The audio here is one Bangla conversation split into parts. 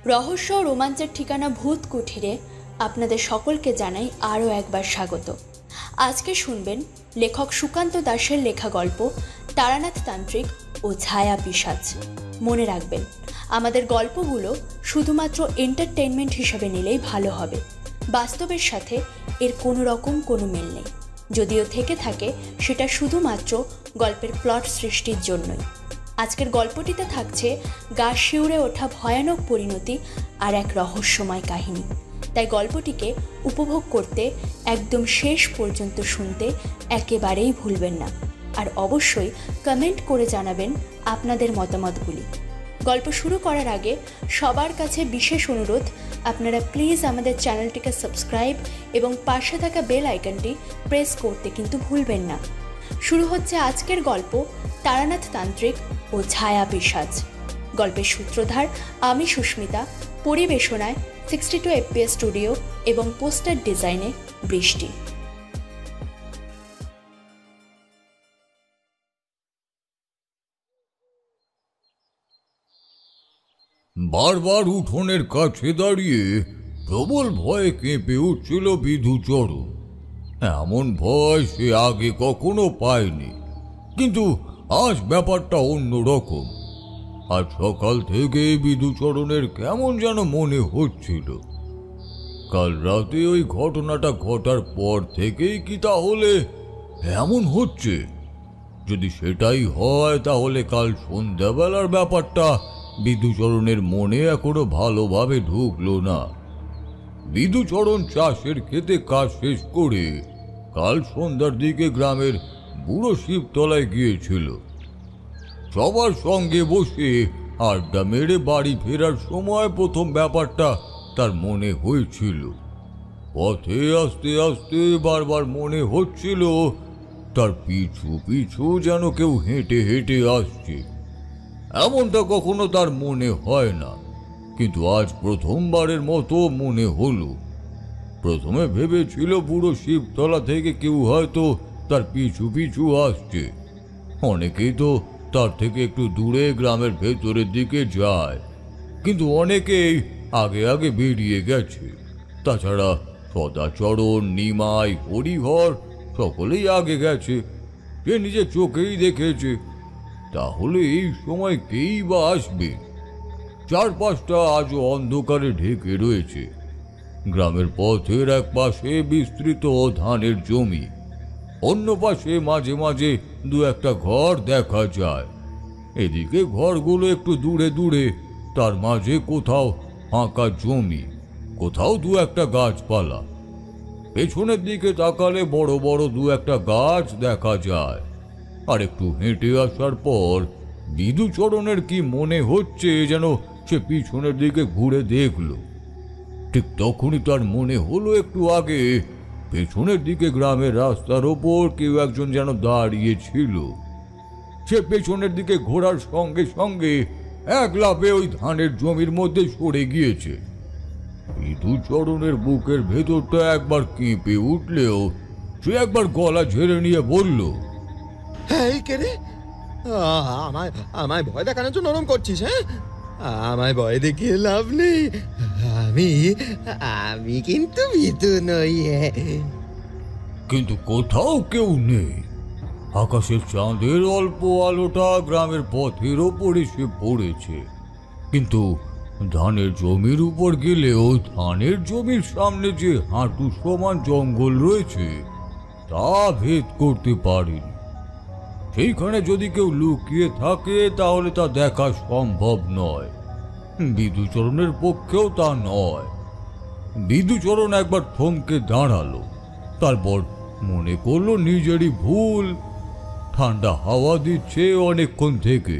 রহস্য ও রোমাঞ্চের ঠিকানা ভূত কুঠিরে আপনাদের সকলকে জানাই আরও একবার স্বাগত। আজকে শুনবেন লেখক সুকান্ত দাসের লেখা গল্প তারানাথ তান্ত্রিক ও ছায়া পিশাচ। মনে রাখবেন, আমাদের গল্পগুলো শুধুমাত্র এন্টারটেনমেন্ট হিসেবে নিলেই ভালো হবে। বাস্তবের সাথে এর কোনো রকম কোনো মিল নেই, যদিও থেকে থাকে সেটা শুধুমাত্র গল্পের প্লট সৃষ্টির জন্যই। আজকের গল্পটিতে থাকছে গা শিউরে ওঠা ভয়ানক পরিণতি আর এক রহস্যময় কাহিনী। তাই গল্পটিকে উপভোগ করতে একদম শেষ পর্যন্ত শুনতে একেবারেই ভুলবেন না। আর অবশ্যই কমেন্ট করে জানাবেন আপনাদের মতামতগুলি। গল্প শুরু করার আগে সবার কাছে বিশেষ অনুরোধ, আপনারা প্লিজ আমাদের চ্যানেলটিকে সাবস্ক্রাইব এবং পাশে থাকা বেল আইকনটি প্রেস করতে কিন্তু ভুলবেন না। শুরু হচ্ছে আজকের গল্প তারানাথ তান্ত্রিক ও ছায়া পিশাচ। গল্পের সূত্রধার আমি সুস্মিতা, পরিবেশনায় 62 FPS স্টুডিও এবং পোস্টার ডিজাইনে বৃষ্টি। বারবার উঠোনের কাছে দাঁড়িয়ে প্রবল ভয়ে কেঁপে উঠছিল বিধুচরণ। এমন ভয় সে আগে কখনো পায়নি, কিন্তু আজ ব্যাপারটা অন্যরকম। আজ সকাল থেকে বিধুচরণের কেমন যেন মনে হচ্ছিল, কাল রাতে ওই ঘটনাটা ঘটার পর থেকেই কি তাহলে এমন হচ্ছে? যদি সেটাই হয় তাহলে কাল সন্ধ্যাবেলার ব্যাপারটা বিধুচরণের মনে এখনো ভালোভাবে ঢুকলো না। বিধুচরণ চাষের খেতে কাজ শেষ করে কাল সন্ধ্যার দিকে গ্রামের বুড়ো শিবতলায় গিয়েছিল। সবার সঙ্গে বসে আড্ডা মেরে বাড়ি ফেরার সময় প্রথম ব্যাপারটা তার মনে হয়েছিল। পথে আস্তে আস্তে বারবার মনে হচ্ছিল তার পিছু পিছু যেন কেউ হেঁটে হেঁটে আসছে। এমনটা কখনো তার মনে হয় না, কিন্তু আজ প্রথমবারের মতো মনে হলো। প্রথমে ভেবেছিল বুড়ো শিবতলা থেকে কেউ হয়তো তার পিছু পিছু আসছে। অনেকেই তো তার থেকে একটু দূরে গ্রামের ভেতরের দিকে যায়, কিন্তু অনেকেই আগে আগে বেরিয়ে গেছে। তাছাড়া সদাচরণ, নিমাই, হরিহর সকলেই আগে গেছে, সে নিজের চোখেই দেখেছে। তাহলে এই সময় কেই বা আসবে? চারপাশটা আজও অন্ধকারে ঢেকে রয়েছে। গ্রামের পথের এক পাশে বিস্তৃত ধানের জমি, অন্য পাশে মাঝে মাঝে দু একটা ঘর দেখা যায়। এদিকে ঘরগুলো একটু দূরে দূরে, তার মাঝে কোথাও ফাঁকা জমি, কোথাও দু একটা গাছপালা। পেছনের দিকে তাকালে বড় বড় দু একটা গাছ দেখা যায়। আর একটু হেঁটে আসার পর বিধুচরণের কি মনে হচ্ছে যেন সে পিছনের দিকে ঘুরে দেখল। ঠিক তখনই তার মনে হলো একটু আগে পেছনের দিকে গ্রামের রাস্তার ওপর কেউ একজন যেন দাঁড়িয়ে ছিল। সে পেছনের দিকে ঘোরার সঙ্গে সঙ্গে এক লাফে ওই ধানের জমির মধ্যে সরে গিয়েছে। বিধুচরণের বুকের ভেতরটা একবার কেঁপে উঠলেও সে একবার গলা ঝেড়ে নিয়ে বলল, এই কে রে? আমায় আমায় ভয় দেখানোর জন্য নরম করছিস? হ্যাঁ, আমায় ভয় দেখিয়ে লাভ নেই। আমি আমি কিন্তু ভীতু নই। কিন্তু কোথাও কেউ নেই। আকাশের চাঁদের অল্প আলোটা গ্রামের পথের ওপর এসে পড়েছে, কিন্তু ধানের জমির উপর গেলেও ধানের জমির সামনে যে হাঁটু সমান জঙ্গল রয়েছে তা ভেদ করতে পারেনি। সেইখানে যদি কেউ লুকিয়ে থাকে তাহলে তা দেখা সম্ভব নয়। বিধুচরণের পক্ষেও তা নয়। বিধুচরণ একবার থমকে দাঁড়ালো, তারপর মনে করলো নিজেরই ভুল। ঠান্ডা হাওয়া দিচ্ছে অনেকক্ষণ থেকে।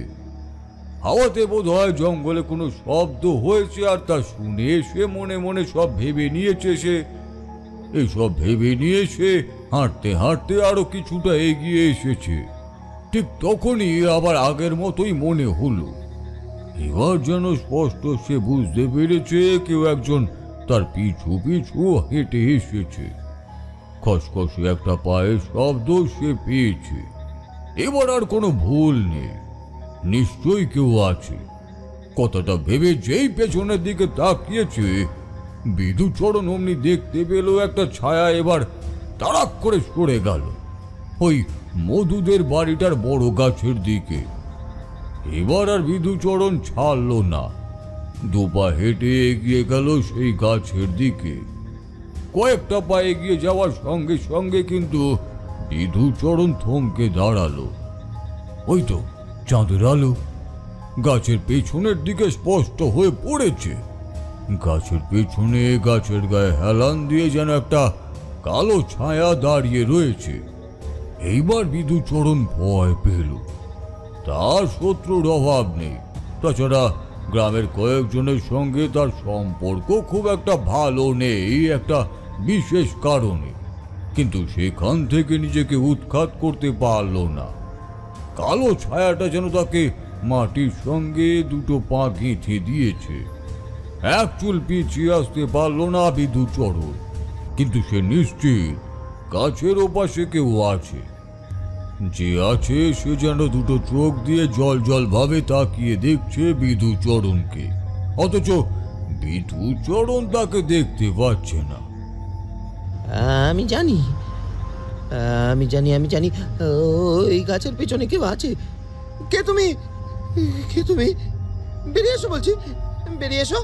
হাওয়াতে বোধ হয় জঙ্গলে কোনো শব্দ হয়েছে, আর তা শুনে সে মনে মনে সব ভেবে নিয়েছে। সে এইসব ভেবে নিয়ে সে হাঁটতে হাঁটতে আরো কিছুটা এগিয়ে এসেছে। ঠিক তখনই আবার আগের মতোই মনে হলো। এবার যেন স্পষ্ট সে বুঝতে পেরেছে কেউ একজন তার পিছু পিছু হেঁটে এসেছে। খসখসে একটা পায়ের শব্দ সে পেয়েছে। এবার আর কোনো ভুল নেই, নিশ্চয়ই কেউ আছে। কথাটা ভেবে যেই পেছনের দিকে তাকিয়েছে, বিধুচরণ অমনি দেখতে পেল একটা ছায়া এবার তাড়াক করে সরে গেল ওই মধুদের বাড়িটার বড় গাছের দিকে। এবার আর বিধুচরণ ছাড়ল না, দুপা হেঁটে এগিয়ে গেল সেই গাছের দিকে। কয়েকটা পা এগিয়ে যাওয়ার সঙ্গে সঙ্গে কিন্তু বিধুচরণ থমকে দাঁড়ালো। ওই তো চাঁদের আলো গাছের পেছনের দিকে স্পষ্ট হয়ে পড়েছে। গাছের পেছনে গাছের গায়ে হেলান দিয়ে যেন একটা কালো ছায়া দাঁড়িয়ে রয়েছে। এইবার বিধুচরণ ভয় পেল। তার শত্রুর অভাব নেই, তাছাড়া গ্রামের কয়েকজনের সঙ্গে তার সম্পর্ক খুব একটা ভালো নেই একটা বিশেষ কারণে, কিন্তু সেখান থেকে নিজেকে উৎখাত করতে পারল না। কালো ছায়াটা যেন তাকে মাটির সঙ্গে দুটো পা গেঁথে দিয়েছে। এক চুল পিছিয়ে আসতে পারল না বিধুচরণ, কিন্তু সে নিশ্চিত গাছের ওপাশে কেউ আছে। যে আছে সে যেন দুটো চোখ দিয়ে জল জল ভাবে তাকিয়ে দেখছে বিধুচরণকে, অথচ বিধুচরণ তাকে দেখতে পাচ্ছে না। আমি জানি আমি জানি আমি জানি ওই গাছের পেছনে কেউ আছে। কে তুমি? কে তুমি? বেরিয়ে এসো বলছি, বেরিয়ে এসো।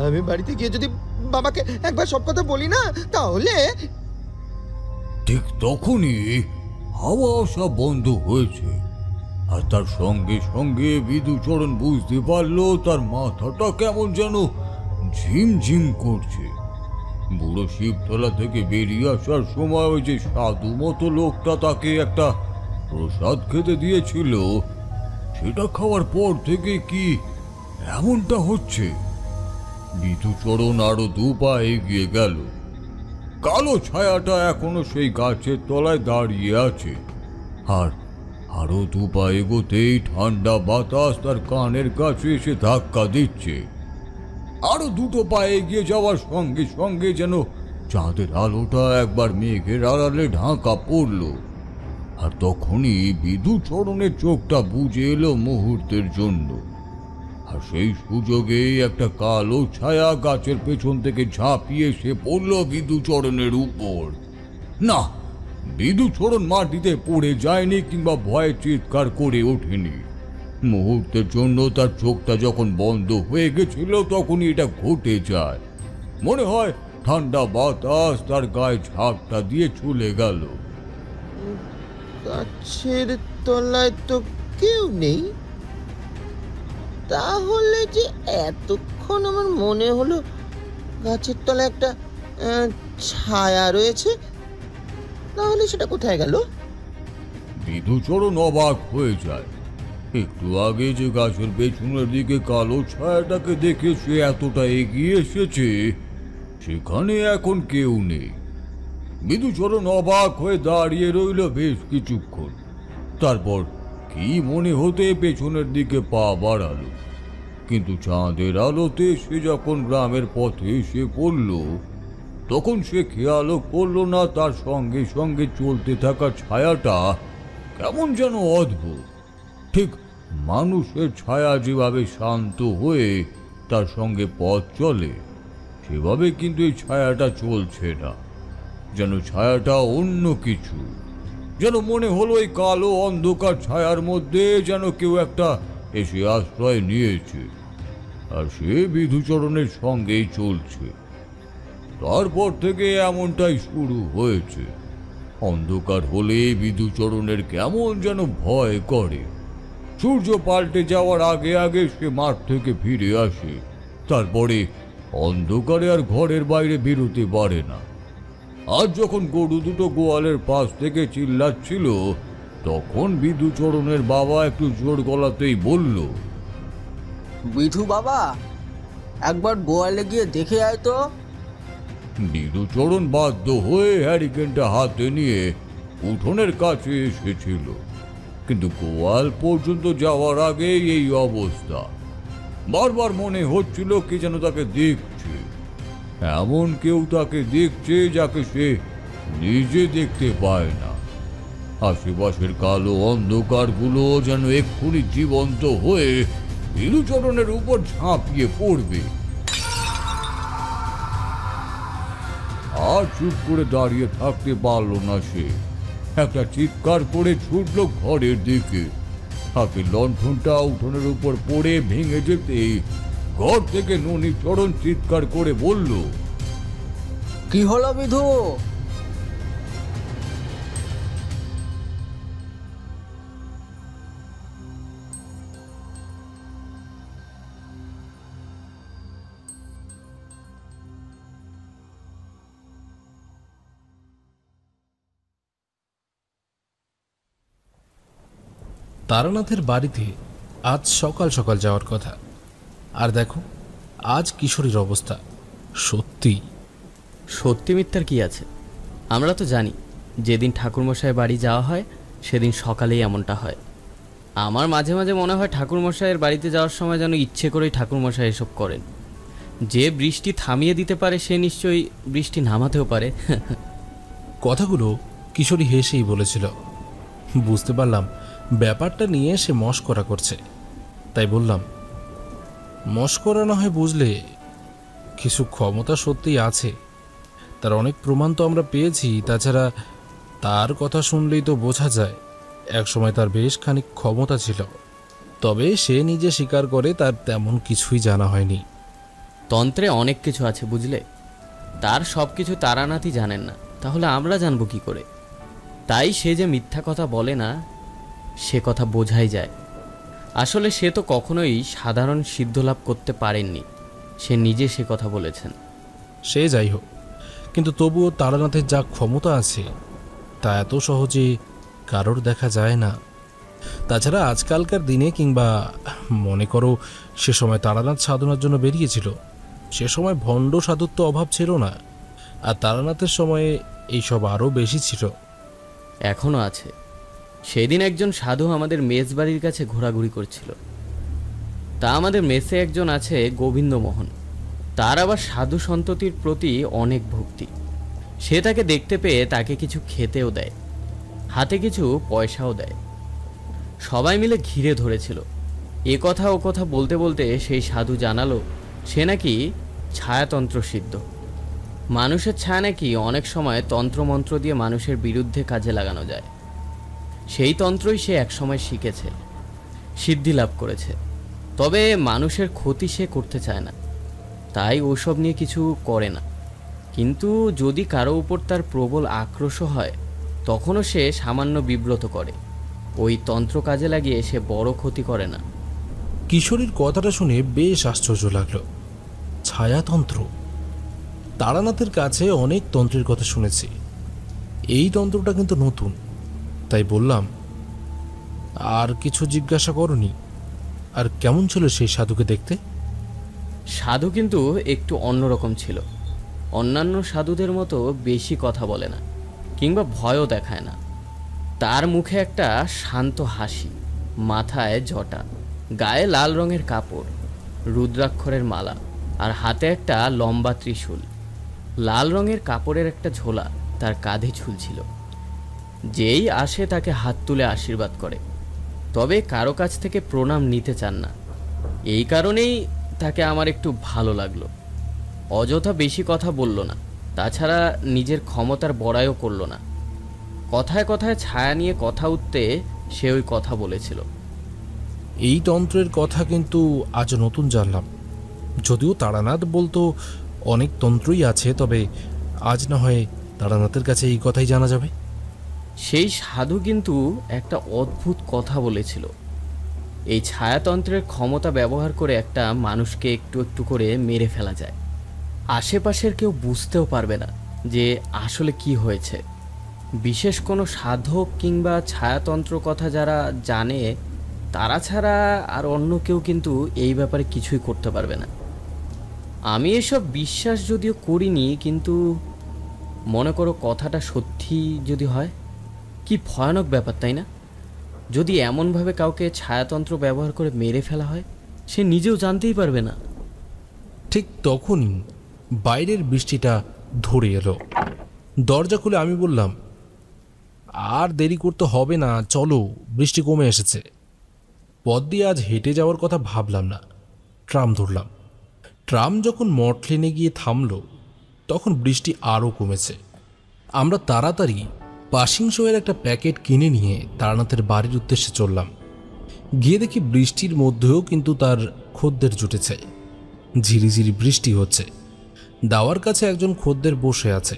আমি বাড়িতে গিয়ে যদি বাবাকে একবার সব কথা বলি না, তাহলে। ঠিক তখনই হাওয়া আসা বন্ধ হয়েছে, আর তার সঙ্গে সঙ্গে বিধুচরণ বুঝতে পারলো তার মাথাটা কেমন যেন ঝিমঝিম করছে। বুড়ো শিবতলা থেকে বেরিয়ে আসার সময় ওই যে সাধু মতো লোকটা তাকে একটা প্রসাদ খেতে দিয়েছিল, সেটা খাওয়ার পর থেকে কি এমনটা হচ্ছে? বিধুচরণ আরো দুপা এগিয়ে গেল। কালো ছায়াটা এখনো সেই গাছের তলায় দাঁড়িয়ে আছে, আর আরো দুপা এগোতেই ঠান্ডা বাতাস তার কানের কাছে এসে ধাক্কা দিচ্ছে। আরো দুটো পা এগিয়ে যাওয়ার সঙ্গে সঙ্গে যেন চাঁদের আলোটা একবার মেঘের আড়ালে ঢাকা পড়ল, আর তখনই বিধুচরণের চোখটা বুজে এলো মুহূর্তের জন্য। আর সেই সুযোগে একটা কালো ছায়া গাছের পেছন থেকে ঝাঁপিয়ে সে পড়ল বিধুচরণের উপর। না, বিধুচরণ মাটিতে পড়ে যায়নি কিংবা ভয়ে চিৎকার করে ওঠেনি। মুহূর্তের জন্য তার চোখটা যখন বন্ধ হয়ে গেছিল তখনই এটা ঘটে যায়। মনে হয় ঠান্ডা বাতাস তার গায়ে ঝাপটা দিয়ে চলে গেল। গাছের তলায় তো কেউ নেই, তাহলে যে এতক্ষণ আমার মনে হলো গাছের তলায় একটা ছায়া রয়েছে, তাহলে সেটা কোথায় গেল? বিধুচরণ অবাক হয়ে যায়। একটু আগে যে গাছের পেছনের দিকে কালো ছায়াটাকে দেখে সে এতটা এগিয়ে এসেছে, সেখানে এখন কেউ নেই। বিধুচরণ অবাক হয়ে দাঁড়িয়ে রইল বেশ কিছুক্ষণ। তারপর কি মনে হতে পেছনের দিকে পা বাড়ালো, কিন্তু চাঁদের আলোতে সে যখন গ্রামের পথে এসে পড়ল, তখন সে খেয়ালও করল না তার সঙ্গে সঙ্গে চলতে থাকা ছায়াটা কেমন যেন অদ্ভুত। ঠিক মানুষের ছায়া যেভাবে শান্ত হয়ে তার সঙ্গে পথ চলে, সেভাবে কিন্তু এই ছায়াটা চলছে না। যেন ছায়াটা অন্য কিছু। যেন মনে হলো এই কালো অন্ধকার ছায়ার মধ্যে যেন কেউ একটা এসে আশ্রয় নিয়েছে, আর সে বিধুচরণের সঙ্গেই চলছে। তারপর থেকে এমনটাই শুরু হয়েছে। অন্ধকার হলে বিধুচরণের কেমন যেন ভয় করে। সূর্য পাল্টে যাওয়ার আগে আগে সে মাঠ থেকে ফিরে আসে। তারপরে অন্ধকারে আর ঘরের বাইরে বেরোতে পারে না। আজ যখন গরু দুটো গোয়ালের পাশ থেকে চিল্লাচ্ছিল, তখন বিধুচরণের বাবা একটু জোর গলাতেই বলল, বিধু বাবা, একবার গোয়ালে গিয়ে দেখে আয় তো। বিধুচরণ বাধ্য হয়ে হ্যারিকেনটা হাতে নিয়ে উঠোনের কাছে এসেছিল, কিন্তু গোয়াল পর্যন্ত যাওয়ার আগে এই অবস্থা। বারবার মনে হচ্ছিল কি যেন তাকে দেখছে, এমন কেউ তাকে দেখছে যাকে সে নিজে দেখতে পায় না। আশেপাশের কালো অন্ধকারগুলো যেন এক্ষুনি জীবন্ত হয়ে বিধুচরণের উপর ঝাঁপিয়ে পড়বে। আর চুপ করে দাঁড়িয়ে থাকতে পারল না সে। একটা চিৎকার করে ছুটল ঘরের দিকে। হাতে লণ্ঠনটা উঠোনের উপর পড়ে ভেঙে যেতেই ঘর থেকে ননীচরণ চিৎকার করে বলল, কি হলো বিধু? তারানাথের বাড়িতে আজ সকাল সকাল যাওয়ার কথা, আর দেখো আজ কিশোরীর অবস্থা। সত্যি সত্যি মিথ্যার কি আছে? আমরা তো জানি যেদিন ঠাকুরমশাইয়ের বাড়ি যাওয়া হয় সেদিন সকালেই এমনটা হয়। আমার মাঝে মাঝে মনে হয় ঠাকুরমশাইয়ের বাড়িতে যাওয়ার সময় যেন ইচ্ছে করেই ঠাকুরমশাই এসব করেন। যে বৃষ্টি থামিয়ে দিতে পারে সে নিশ্চয়ই বৃষ্টি নামাতেও পারে। কথাগুলো কিশোরী হেসেই বলেছিল। বুঝতে পারলাম ব্যাপারটা নিয়ে সে মশকরা করছে, তাই বললাম, মশকরা না হয় বুঝলে, কিছু ক্ষমতা সত্যিই আছে, তার অনেক প্রমাণ তো আমরা পেয়েছি। তাছাড়া তার কথা শুনলেই তো বোঝা যায় একসময় তার বেশ খানিক ক্ষমতা ছিল, তবে সে নিজে স্বীকার করে তার তেমন কিছুই জানা হয়নি। তন্ত্রে অনেক কিছু আছে বুঝলে, তার সব কিছু তারানাথই জানেন না, তাহলে আমরা জানবো কি করে? তাই সে যে মিথ্যা কথা বলে না সে কথা বোঝাই যায়। আসলে সে তো কখনোই সাধারণ সিদ্ধলাভ করতে পারেননি, সে নিজে সে কথা বলেছেন। সে যাই হোক, কিন্তু তবুও তারানাথের যা ক্ষমতা আছে তা এত সহজে কারোর দেখা যায় না। তাছাড়া আজকালকার দিনে, কিংবা মনে করো সে সময় তারানাথ সাধনার জন্য বেরিয়েছিল, সে সময় ভণ্ড সাধুত্ব অভাব ছিল না, আর তারানাথের সময়ে এইসব আরও বেশি ছিল। এখনও আছে। সেদিন একজন সাধু আমাদের মেস বাড়ির কাছে ঘোরাঘুরি করছিল। তা আমাদের মেসে একজন আছে গোবিন্দমোহন, তার আবার সাধু সন্ততির প্রতি অনেক ভক্তি। সে তাকে দেখতে পেয়ে তাকে কিছু খেতেও দেয়, হাতে কিছু পয়সাও দেয়। সবাই মিলে ঘিরে ধরেছিল। এ কথা ও কথা বলতে বলতে সেই সাধু জানালো সে নাকি ছায়াতন্ত্র সিদ্ধ। মানুষের ছায়া নাকি অনেক সময় তন্ত্রমন্ত্র দিয়ে মানুষের বিরুদ্ধে কাজে লাগানো যায়। সেই তন্ত্রই সে একসময় শিখেছে, সিদ্ধি লাভ করেছে, তবে মানুষের ক্ষতি সে করতে চায় না, তাই ওসব নিয়ে কিছু করে না। কিন্তু যদি কারো উপর তার প্রবল আক্রোশ হয় তখনও সে সামান্য বিব্রত করে। ওই তন্ত্র কাজে লাগিয়ে সে বড় ক্ষতি করে না। কিশোরীর কথাটা শুনে বেশ আশ্চর্য লাগলো। ছায়াতন্ত্র? তারানাথের কাছে অনেক তন্ত্রের কথা শুনেছি, এই তন্ত্রটা কিন্তু নতুন। তাই বললাম, আর কিছু জিজ্ঞাসা করনি? আর কেমন ছিল সেই সাধুকে দেখতে? সাধু কিন্তু একটু অন্যরকম ছিল। অন্যান্য সাধুদের মতো বেশি কথা বলে না, কিংবা ভয়ও দেখায় না। তার মুখে একটা শান্ত হাসি, মাথায় জটা, গায়ে লাল রঙের কাপড়, রুদ্রাক্ষরের মালা, আর হাতে একটা লম্বা ত্রিশূল। লাল রঙের কাপড়ের একটা ঝোলা তার কাঁধে ঝুলছিল। যেই আসে তাকে হাত তুলে আশীর্বাদ করে, তবে কারো কাছ থেকে প্রণাম নিতে চান না। এই কারণেই তাকে আমার একটু ভালো লাগলো। অযথা বেশি কথা বলল না, তাছাড়া নিজের ক্ষমতার বড়াইও করল না। কথায় কথায় ছায়া নিয়ে কথা উঠতে সে ওই কথা বলেছিল। এই তন্ত্রের কথা কিন্তু আজ নতুন জানলাম। যদিও তারানাথ বলতো অনেক তন্ত্রই আছে, তবে আজ না হয় তারানাথের কাছে এই কথাই জানা যাবে। সেই সাধু কিন্তু একটা অদ্ভুত কথা বলেছিল। এই ছায়াতন্ত্রের ক্ষমতা ব্যবহার করে একটা মানুষকে একটু একটু করে মেরে ফেলা যায়। আশেপাশের কেউ বুঝতেও পারবে না যে আসলে কি হয়েছে। বিশেষ কোনো সাধক কিংবা ছায়াতন্ত্র কথা যারা জানে তারা ছাড়া আর অন্য কেউ কিন্তু এই ব্যাপারে কিছুই করতে পারবে না। আমি এসব বিশ্বাস যদিও করিনি, কিন্তু মনে করো কথাটা সত্যি যদি হয়, কি ভয়ানক ব্যাপার তাই না? যদি এমনভাবে কাউকে ছায়াতন্ত্র ব্যবহার করে মেরে ফেলা হয়, সে নিজেও জানতেই পারবে না। ঠিক তখনই বাইরের বৃষ্টিটা ধরে এলো। দরজা খুলে আমি বললাম, আর দেরি করতে হবে না, চলো, বৃষ্টি কমে এসেছে। পথ দিয়ে আজ হেঁটে যাওয়ার কথা ভাবলাম না, ট্রাম ধরলাম। ট্রাম যখন মটলেনে গিয়ে থামল তখন বৃষ্টি আরও কমেছে। আমরা তাড়াতাড়ি পাসিং শোয়ের একটা প্যাকেট কিনে নিয়ে তারানাথের বাড়ির উদ্দেশ্যে চললাম। গিয়ে দেখি বৃষ্টির মধ্যেও কিন্তু তার খদ্দের জুটেছে। ঝিরিঝিরি বৃষ্টি হচ্ছে। দাওয়ার কাছে একজন খদ্দের বসে আছে।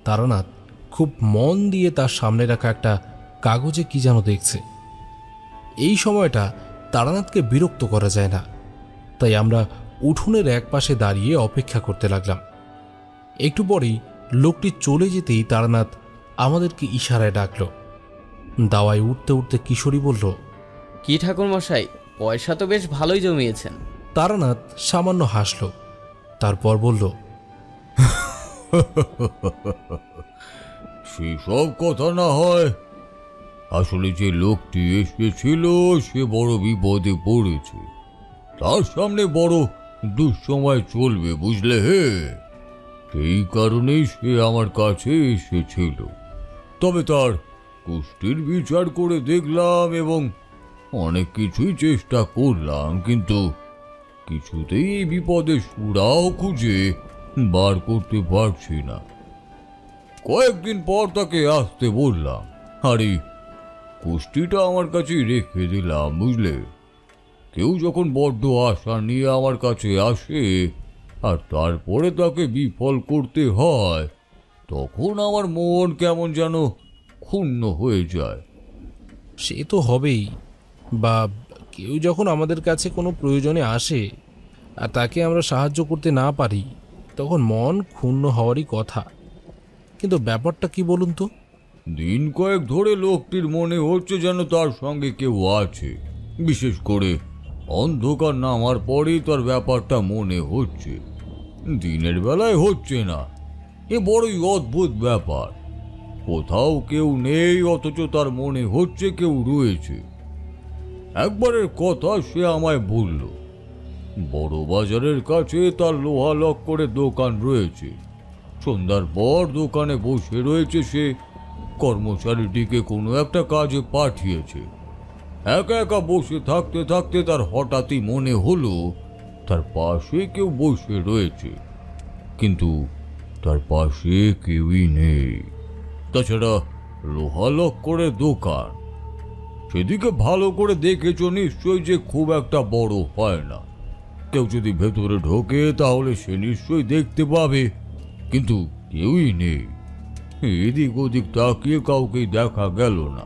তারানাথ খুব মন দিয়ে তার সামনে রাখা একটা কাগজে কি যেন দেখছে। এই সময়টা তারানাথকে বিরক্ত করা যায় না, তাই আমরা উঠোনের এক পাশে দাঁড়িয়ে অপেক্ষা করতে লাগলাম। একটু পরেই লোকটি চলে যেতেই তারানাথ আমাদেরকে ইশারায় ডাকল। দাওয়ায় উঠতে উঠতে কিশোরী বলল, কি ঠাকুরমশাই, পয়সা তো বেশ ভালোই জমিয়েছেন। তারানাথ সামান্য হাসল, তারপর বলল, সেসব কথা না হয়, আসলে যে লোকটি এসেছিল সে বড় বিপদে পড়েছে। তার সামনে বড় দুঃসময় চলবে, বুঝলে হে। সেই কারণেই সে আমার কাছে এসেছিল। তবে তার কুষ্ঠির বিচার করে দেখলাম এবং অনেক কিছুই চেষ্টা করলাম, কিন্তু কিছুতেই এই বিপদের সুরাও খুঁজে বার করতে পারছি না। কয়েকদিন পর তাকে আসতে বললাম, আর এই কুষ্টিটা আমার কাছে রেখে দিলাম, বুঝলে। কেউ যখন বড্ড আশা নিয়ে আমার কাছে আসে আর তারপরে তাকে বিফল করতে হয়, তখন আমার মন কেমন যেন ক্ষুণ্ণ হয়ে যায়। সে তো হবেই, বা কেউ যখন আমাদের কাছে কোনো প্রয়োজনে আসে আর তাকে আমরা সাহায্য করতে না পারি, তখন মন ক্ষুণ্ণ হওয়ারই কথা। কিন্তু ব্যাপারটা কি বলুন তো? দিন কয়েক ধরে লোকটির মনে হচ্ছে যেন তার সঙ্গে কেউ আছে। বিশেষ করে অন্ধকার নামার পরেই তার ব্যাপারটা মনে হচ্ছে, দিনের বেলায় হচ্ছে না। এ বড়ই অদ্ভুত ব্যাপার। কোথাও কেউ নেই, অথচ তার মনে হচ্ছে কেউ রয়েছে। একবারের কথা সে আমায় বলল, বড় বাজারের কাছে তার লোহা লক্করের দোকান রয়েছে। সন্ধ্যার পর দোকানে বসে রয়েছে সে। কর্মচারীটিকে কোনো একটা কাজে পাঠিয়েছে। একা একা বসে থাকতে থাকতে তার হঠাৎই মনে হলো তার পাশে কেউ বসে রয়েছে, কিন্তু তার পাশে কেউই নেই। তাছাড়া লোহা লক্করের দোকান, সেদিকে ভালো করে দেখেছ নিশ্চয় যে খুব একটা বড় হয় না। কেউ যদি ভেতরে ঢোকে তাহলে সে নিশ্চয়ই দেখতে পাবে, কিন্তু কেউই নেই। এদিক ওদিক তাকিয়ে কাউকেই দেখা গেল না।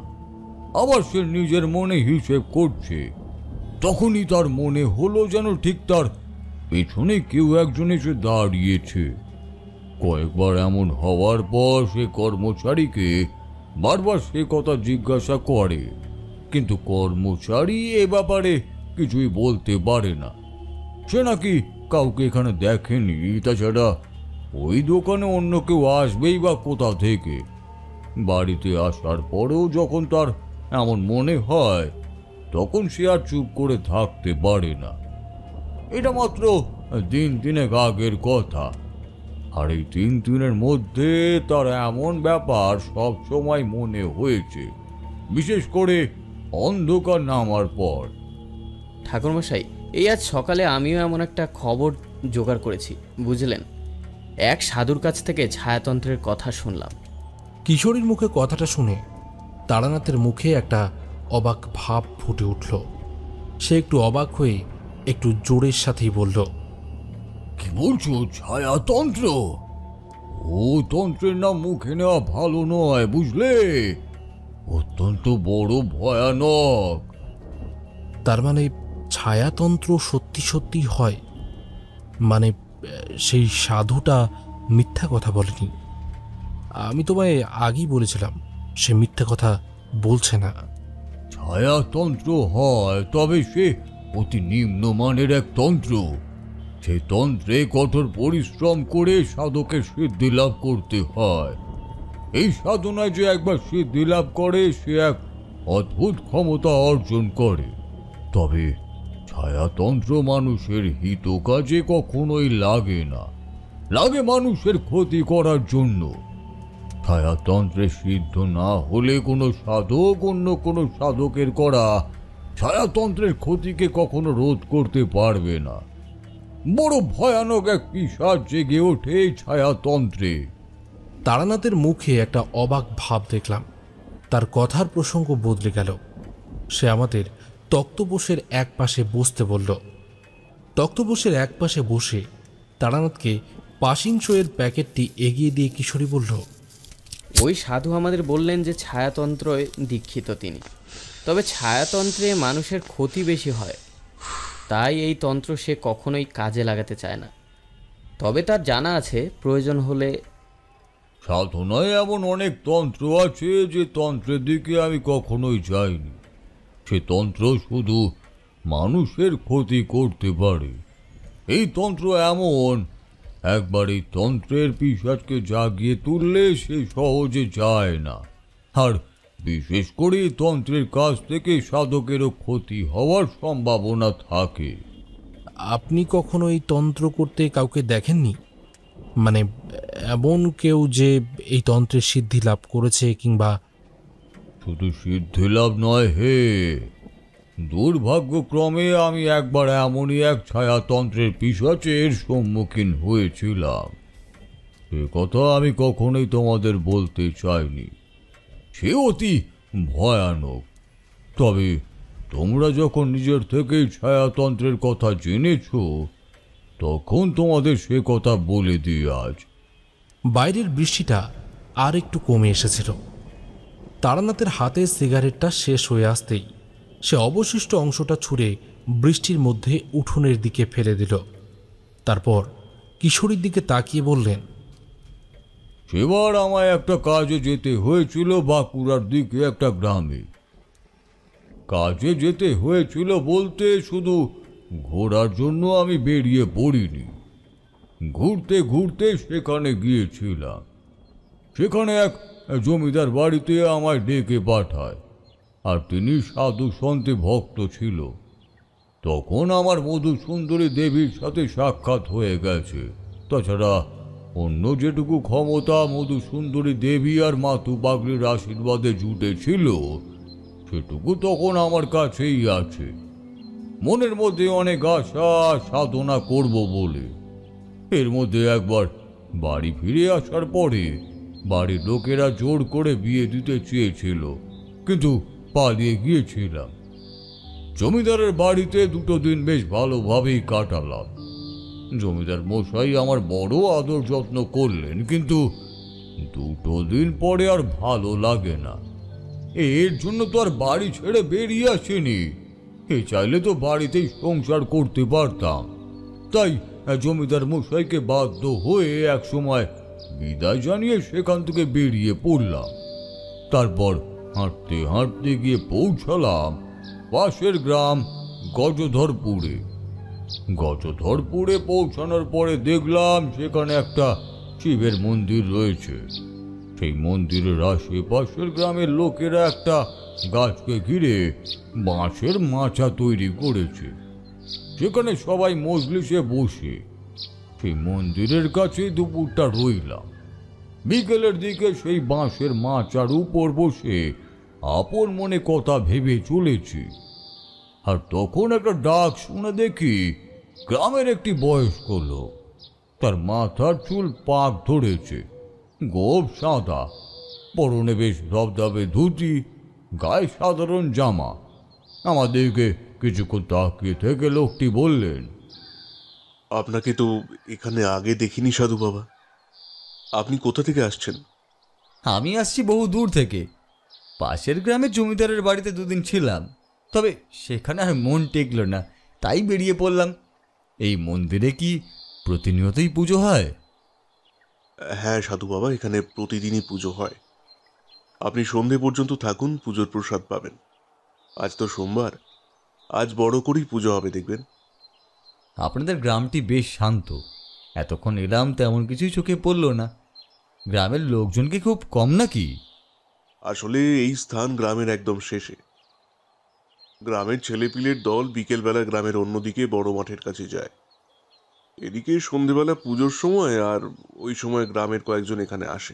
আবার সে নিজের মনে হিসেব করছে। তখনই তার মনে হলো যেন ঠিক তার পেছনে কেউ একজন এসে দাঁড়িয়েছে। কয়েকবার এমন হওয়ার পর সে কর্মচারীকে বারবার সে কথা জিজ্ঞাসা করে, কিন্তু কর্মচারী এ ব্যাপারে কিছুই বলতে পারে না। সে নাকি কাউকে এখানে দেখেনি। তাছাড়া ওই দোকানে অন্য কেউ আসবেই বা কোথা থেকে। বাড়িতে আসার পরেও যখন তার এমন মনে হয়, তখন সে আর চুপ করে থাকতে পারে না। এটা মাত্র দিন তিনেক আগের কথা। আর এই 3 দিনের মধ্যে তার এমন ব্যাপার সব সময় মনে হয়েছে, বিশেষ করে অন্ধকার নামার পর। ঠাকুরমশাই, এই আজ সকালে আমিও এমন একটা খবর জোগাড় করেছি, বুঝলেন। এক সাধুর কাছ থেকে ছায়াতন্ত্রের কথা শুনলাম। কিশোরীর মুখে কথাটা শুনে তারানাথের মুখে একটা অবাক ভাব ফুটে উঠল। সে একটু অবাক হয়ে একটু জোরের সাথেই বলল, কি বলছো? ছায়াতন্ত্র? ও তন্ত্রের নাম মুখে নেওয়া ভালো নয়, বুঝলে। অত্যন্ত বড় ভয়ানক। তার মানে ছায়াতন্ত্র সত্যি সত্যি হয়? মানে সেই সাধুটা মিথ্যা কথা বলেনি? আমি তোমায় আগেই বলেছিলাম সে মিথ্যা কথা বলছে না। ছায়াতন্ত্র হয়, তবে সে অতি নিম্নমানের এক তন্ত্র। সে তন্ত্রে কঠোর পরিশ্রম করে সাধকের সিদ্ধি লাভ করতে হয়। এই সাধনায় যে একবার সিদ্ধি লাভ করে সে এক অদ্ভুত ক্ষমতা অর্জন করে। তবে ছায়াতন্ত্র মানুষের হিত কাজে কখনোই লাগে না, লাগে মানুষের ক্ষতি করার জন্য। ছায়াতন্ত্রে সিদ্ধ না হলে কোনো সাধক অন্য কোনো সাধকের করা ছায়াতন্ত্রের ক্ষতিকে কখনো রোধ করতে পারবে না। বড় ভয়ানক এক পিশাচ জেগে ওঠে এই ছায়াতন্ত্রে। তারানাথের মুখে একটা অবাক ভাব দেখলাম। তার কথার প্রসঙ্গ বদলে গেল। সে আমাদের তক্তপোষের এক পাশে বসতে বলল। তক্তপোষের এক পাশে বসে তারানাথকে পাশিংশোয়ের প্যাকেটটি এগিয়ে দিয়ে কিশোরী বলল, ওই সাধু আমাদের বললেন যে ছায়াতন্ত্রে দীক্ষিত তিনি, তবে ছায়াতন্ত্রে মানুষের ক্ষতি বেশি হয়, তাই এই তন্ত্র সে কখনোই কাজে লাগাতে চায় না। তবে তার জানা আছে প্রয়োজন হলে। সাধনায় এমন অনেক তন্ত্র আছে যে তন্ত্রের দিকে আমি কখনোই যাইনি। সে তন্ত্র শুধু মানুষের ক্ষতি করতে পারে। এই তন্ত্র এমন, একবার এই তন্ত্রের পিশাচকে জাগিয়ে তুললে সে সহজে যায় না। আর বিশেষ করে এই তন্ত্রের কাছ থেকে সাধকেরও ক্ষতি হওয়ার সম্ভাবনা থাকে। আপনি কখনো এই তন্ত্র করতে কাউকে দেখেননি? মানে এমন কেউ যে এই তন্ত্রের সিদ্ধি লাভ করেছে কিংবা? শুধু সিদ্ধি লাভ নয় হে, দুর্ভাগ্যক্রমে আমি একবার এমনই এক ছায়াতন্ত্রের পিশাচের সম্মুখীন হয়েছিলাম। সে কথা আমি কখনোই তোমাদের বলতে চাইনি। সে অতি ভয়ানক। তবে তোমরা যখন নিজের থেকেই ছায়াতন্ত্রের কথা জেনেছ, তখন তোমাদের সে কথা বলে দিই আজ। বাইরের বৃষ্টিটা আর একটু কমে এসেছিল। তারানাথের হাতে সিগারেটটা শেষ হয়ে আসতেই সে অবশিষ্ট অংশটা ছুঁড়ে বৃষ্টির মধ্যে উঠোনের দিকে ফেলে দিল। তারপর কিশোরীর দিকে তাকিয়ে বললেন, সেবার আমায় একটা কাজে যেতে হয়েছিল বাঁকুড়ার দিকে একটা গ্রামে। কাজে যেতে হয়েছিল বলতে শুধু ঘোরার জন্য আমি বেরিয়ে পড়িনি। ঘুরতে ঘুরতে সেখানে গিয়েছিলাম। সেখানে এক জমিদার বাড়িতে আমায় ডেকে পাঠায়, আর তিনি সাধু সন্তে ভক্ত ছিল। তখন আমার মধুসুন্দরী দেবীর সাথে সাক্ষাৎ হয়ে গেছে। তাছাড়া অন্য যেটুকু ক্ষমতা মধুসুন্দরী দেবী আর মাতু পাগলির আশীর্বাদে জুটেছিল, সেটুকু তখন আমার কাছেই আছে। মনের মধ্যে অনেক আশা সাধনা করব বলে। এর মধ্যে একবার বাড়ি ফিরে আসার পরে বাড়ির লোকেরা জোর করে বিয়ে দিতে চেয়েছিল, কিন্তু পালিয়ে গিয়েছিলাম। জমিদারের বাড়িতে 2 দিন বেশ ভালোভাবেই কাটালাম। জমিদার মশাই আমার বড় আদর যত্ন করলেন, কিন্তু 2 দিন পরে আর ভালো লাগে না। এর জন্য তো আর বাড়ি ছেড়ে বেরিয়ে আসেনি। চাইলে তো বাড়িতেই সংসার করতে পারতাম। তাই জমিদার মশাইকে বাধ্য হয়ে এক সময় বিদায় জানিয়ে সেখান থেকে বেরিয়ে পড়লাম। তারপর হাঁটতে হাঁটতে গিয়ে পৌঁছালাম পাশের গ্রাম গজধরপুরে। গজধরপুরে পৌঁছানোর পরে দেখলাম সেখানে একটা শিবের মন্দির রয়েছে। সেই মন্দিরের আশেপাশের গ্রামের লোকেরা একটা গাছকে ঘিরে বাঁশের মাচা তৈরি করেছে। সেখানে সবাই মজলিসে বসে সেই মন্দিরের কাছে দুপুরটা রইলাম। বিকেলের দিকে সেই বাঁশের মাচার উপর বসে আপন মনে কথা ভেবে চলেছি। আর তখন একটা ডাক শুনে দেখি গ্রামের একটি বয়স্ক লোক। তার মাথার চুল পাক ধরেছে, গোঁফ সাদা, পরনে বেশ ধবধবে ধুতি, গায়ে সাধারণ জামা। আমাদেরকে কিছুক্ষণ তাকিয়ে থেকে লোকটি বললেন, আপনাকে তো এখানে আগে দেখিনি সাধু বাবা। আপনি কোথা থেকে আসছেন? আমি আসছি বহু দূর থেকে। পাশের গ্রামে জমিদারের বাড়িতে 2 দিন ছিলাম, তবে সেখানে আর মন টেকল না, তাই বেরিয়ে পড়লাম। এই মন্দিরে কি প্রতিনিয়তই পুজো হয়? হ্যাঁ সাধু বাবা, এখানে প্রতিদিনই পুজো হয়। আপনি সন্ধে পর্যন্ত থাকুন, পুজোর প্রসাদ পাবেন। আজ তো সোমবার, আজ বড় করেই পুজো হবে দেখবেন। আপনাদের গ্রামটি বেশ শান্ত। এতক্ষণ এলাম তেমন কিছুই চোখে পড়ল না। গ্রামের লোকজন কি খুব কম নাকি? আসলে এই স্থান গ্রামের একদম শেষে। গ্রামের ছেলেপিলের দল বিকেলবেলা গ্রামের অন্যদিকে বড় মাঠের কাছে যায়। এদিকে সন্ধেবেলা পুজোর সময় আর ওই সময় গ্রামের কয়েকজন এখানে আসে,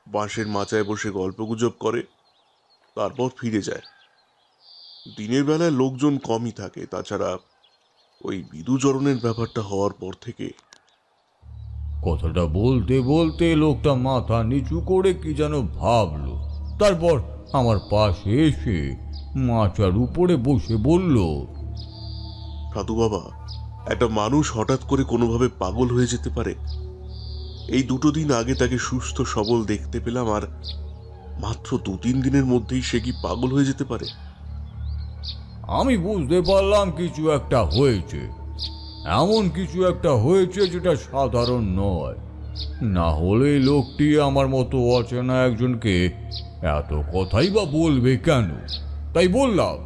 বাঁশের মাচায় বসে গল্পগুজব করে, তারপর ফিরে যায়। দিনের বেলায় লোকজন কমই থাকে। তাছাড়া ওই বিধুচরণের ব্যাপারটা হওয়ার পর থেকে কথাটা বলতে বলতে লোকটা মাথা নিচু করে কি যেন ভাবলো, তারপর আমার পাশে এসে মাচার উপরে বসে বলল, সাধু বাবা, একটা মানুষ হঠাৎ করে কোনোভাবে পাগল হয়ে যেতে পারে। এই 2 দিন আগে তাকে সুস্থ সবল দেখতে পেলাম, আর মাত্র 2-3 দিনের মধ্যেই সে কি পাগল হয়ে যেতে পারে? আমি বুঝতে পারলাম কিছু একটা হয়েছে, এমন কিছু একটা হয়েছে যেটা সাধারণ নয়। না হলে লোকটি আমার মতো অচেনা একজনকে এত কথাই বা বলবে কেন? তাই বললাম,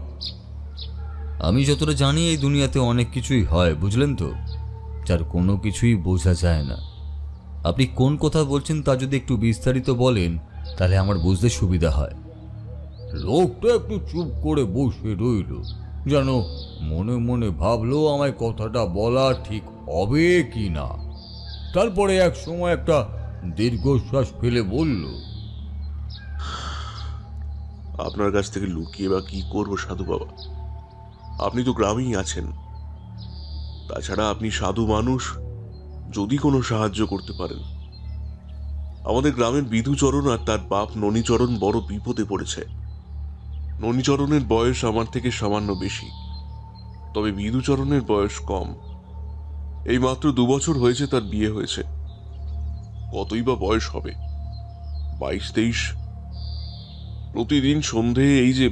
আমি যতটা জানি এই দুনিয়াতে অনেক কিছুই হয়, বুঝলেন তো, যার কোনো কিছুই বোঝা যায় না। আপনি কোন কথা বলছেন তা যদি একটু বিস্তারিত বলেন তাহলে আমার বুঝতে সুবিধা হয়। লোকটা একটু চুপ করে বসে রইল, যেন মনে মনে ভাবলো আমায় কথাটা বলা ঠিক হবে কি না। তারপরে এক সময় একটা দীর্ঘশ্বাস ফেলে বলল, আপনার কাছ থেকে লুকিয়ে বা কি করবো সাধু বাবা? আপনি তো গ্রামেই আছেন। তাছাড়া আপনি সাধু মানুষ, যদি কোনো সাহায্য করতে পারেন। আমাদের গ্রামের বিধুচরণ আর তার বাপ ননীচরণ বড় বিপদে পড়েছে। ননীচরণের বয়স আমার থেকে সামান্য বেশি, তবে বিধুচরণের বয়স কম। এই মাত্র 2 বছর হয়েছে তার বিয়ে হয়েছে। কতই বা বয়স হবে, 22-23। প্রতিদিন সন্ধে এই যে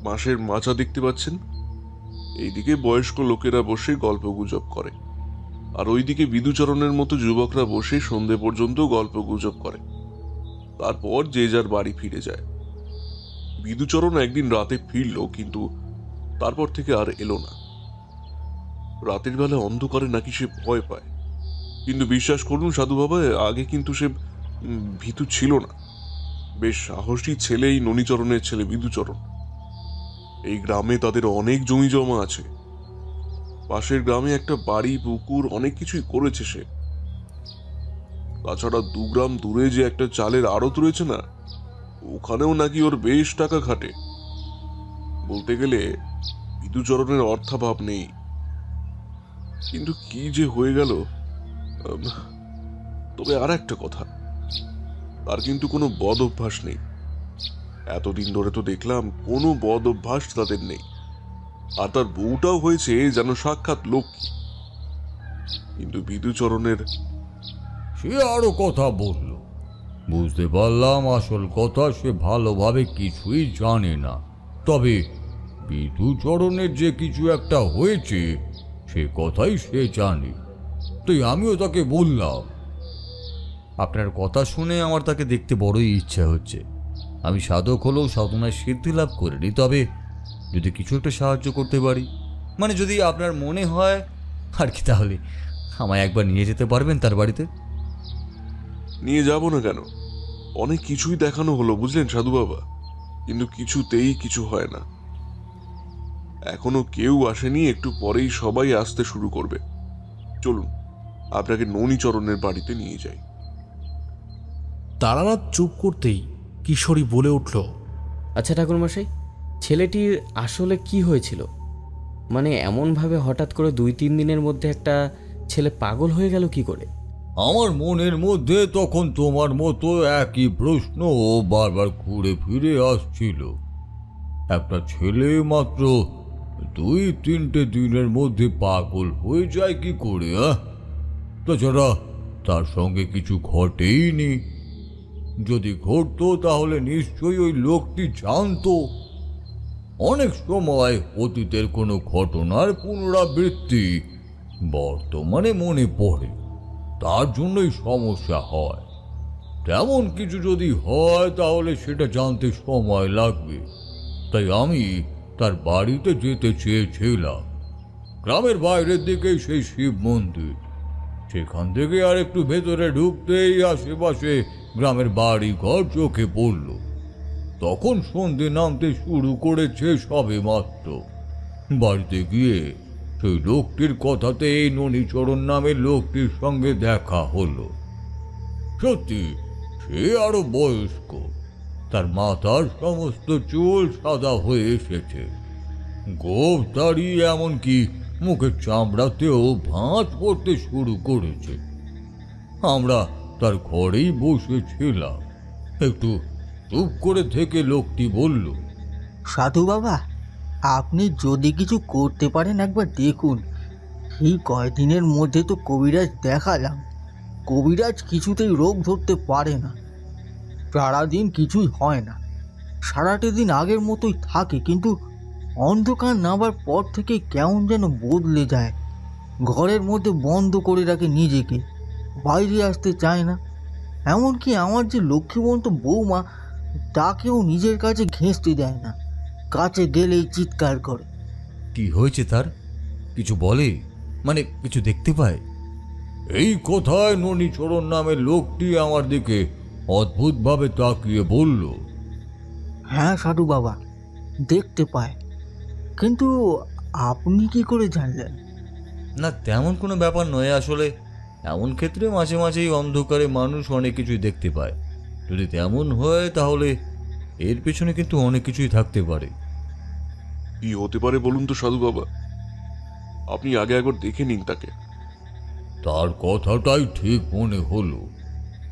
মাসের মাচা দেখতে পাচ্ছেন, এইদিকে বয়স্ক লোকেরা বসে গল্প গুজব করে, আর ওইদিকে বিধুচরণের মতো যুবকরা বসে সন্ধে পর্যন্ত গল্প গুজব করে। তারপর যে যার বাড়ি ফিরে যায়। বিধুচরণ একদিন রাতে ফিরল, কিন্তু তারপর থেকে আর এলো না। রাতের বেলা অন্ধকারে নাকি সে ভয় পায়। কিন্তু বিশ্বাস করুন সাধু বাবা, আগে কিন্তু সে ভীতু ছিল না। বেশ সাহসী ছেলে এই ননীচরণের ছেলে বিধুচরণ। এই গ্রামে তাদের অনেক জমি জমা আছে। পাশের গ্রামে একটা বাড়ি, পুকুর, অনেক কিছুই করেছে সে। তাছাড়া 2 গ্রাম দূরে যে একটা চালের আড়ত রয়েছে না, ওখানেও নাকি ওর বেশ টাকা খাটে। বলতে গেলে বিধুচরণের অর্থাভাব নেই। কিন্তু কি যে হয়ে গেল। তবে আর একটা কথা, তার কিন্তু কোনো বদ অভ্যাস নেই। এতদিন ধরে তো দেখলাম কোনো বদ অভ্যাস তাদের নেই। আর তার বউটাও হয়েছে যেন সাক্ষাৎ লক্ষ্মী। কিন্তু বিধুচরণের সে আরো কথা বলল। বুঝতে পারলাম আসল কথা সে ভালোভাবে কিছুই জানে না, তবে বিধুচরণের যে কিছু একটা হয়েছে সে কথাই সে জানে। তাই আমিও তাকে বললাম, আপনার কথা শুনে আমার তাকে দেখতে বড়ই ইচ্ছা হচ্ছে। আমি সাধক হলেও সাধনায় সিদ্ধি লাভ করিনি, তবে যদি কিছু একটা সাহায্য করতে পারি, মানে যদি আপনার মনে হয় আর কি, তাহলে আমায় একবার নিয়ে যেতে পারবেন তার বাড়িতে? নিয়ে যাব না কেন? অনেক কিছুই দেখানো হলো বুঝলেন সাধু বাবা, কিন্তু কিছুতেই কিছু হয় না। এখনো কেউ আসেনি, একটু পরেই সবাই আসতে শুরু করবে। চলুন আপনাকে ননীচরণের বাড়িতে নিয়ে যাই। তারানাথ চুপ করতেই কিশোরী বলে উঠল, আচ্ছা ঠাকুরমশাই, ছেলেটির আসলে কি হয়েছিল? মানে এমনভাবে হঠাৎ করে 2-3 দিনের মধ্যে একটা ছেলে পাগল হয়ে গেল কি করে? আমার মনের মধ্যে তখন তোমার মতো একই প্রশ্ন বারবার ঘুরে ফিরে আসছিল। একটা ছেলে মাত্র 2-3টে দিনের মধ্যে পাগল হয়ে যায় কি করে? তাছাড়া তার সঙ্গে কিছু ঘটেইনি। যদি ঘটতো তাহলে নিশ্চয়ই ওই লোকটি জানতো। অনেক সময় অতীতের কোনো ঘটনার পুনরাবৃত্তি বর্তমানে মনে পড়ে, তার জন্যই সমস্যা হয়। তেমন কিছু যদি হয় তাহলে সেটা জানতে সময় লাগবে। তাই আমি তার বাড়িতে যেতে চেয়েছিলাম। গ্রামের বাইরের দিকেই সেই শিব মন্দির। সেখান থেকে আর একটু ভেতরে ঢুকতেই আশেপাশে গ্রামের বাড়ি ঘর চোখে পড়ল। তখন সন্ধে নামতে শুরু করেছে সবে মাত্র। বাড়িতে গিয়ে সেই লোকটির কথাতে এই ননীচরণ নামের লোকটির সঙ্গে দেখা হলো। সত্যি সে আরো বয়স্ক, তার মাথার সমস্ত চুল সাদা হয়ে এসেছে। গোপ দাঁড়িয়ে এমনকি মুখের চামড়াতেও ভাঁজ পড়তে শুরু করেছে। আমরা তার ঘরেই বসেছিলাম। একটু চুপ করে থেকে লোকটি বলল, সাধু বাবা, আপনি যদি কিছু করতে পারেন একবার দেখুন। এই কয়দিনের মধ্যে তো কবিরাজ দেখালাম, কবিরাজ কিছুতেই রোগ ধরতে পারে না। সারাদিন কিছুই হয় না, সারাটা দিন আগের মতোই থাকে, কিন্তু অন্ধকার নামার পর থেকে কেমন যেন বদলে যায়। ঘরের মধ্যে বন্ধ করে রাখে নিজেকে, বাইরে আসতে চায় না। এমনকি আমার যে লক্ষ্মীবন্ত বৌমা, তাকেও নিজের কাছে ঘেঁষতে দেয় না, কাছে গেলেই চিৎকার করে। কি হয়েছে তার? কিছু বলে? মানে কিছু দেখতে পায়? এই কথায় ননীচরণ নামের লোকটি আমার দিকে অদ্ভুতভাবে তাকিয়ে বলল, হ্যাঁ সাধু বাবা, দেখতে পায়। কিন্তু আপনি কি করে জানলেন? না, তেমন কোনো ব্যাপার নয় আসলে। এমন ক্ষেত্রে মাঝে মাঝেই অন্ধকারে মানুষ অনেক কিছুই দেখতে পায়। যদি তেমন হয় তাহলে এর পেছনে কিন্তু অনেক কিছুই থাকতে পারে। কি হতে পারে বলুন তো সাধু বাবা? আপনি আগে একবার দেখে নিন তাকে। তার কথাটাই ঠিক মনে হলো।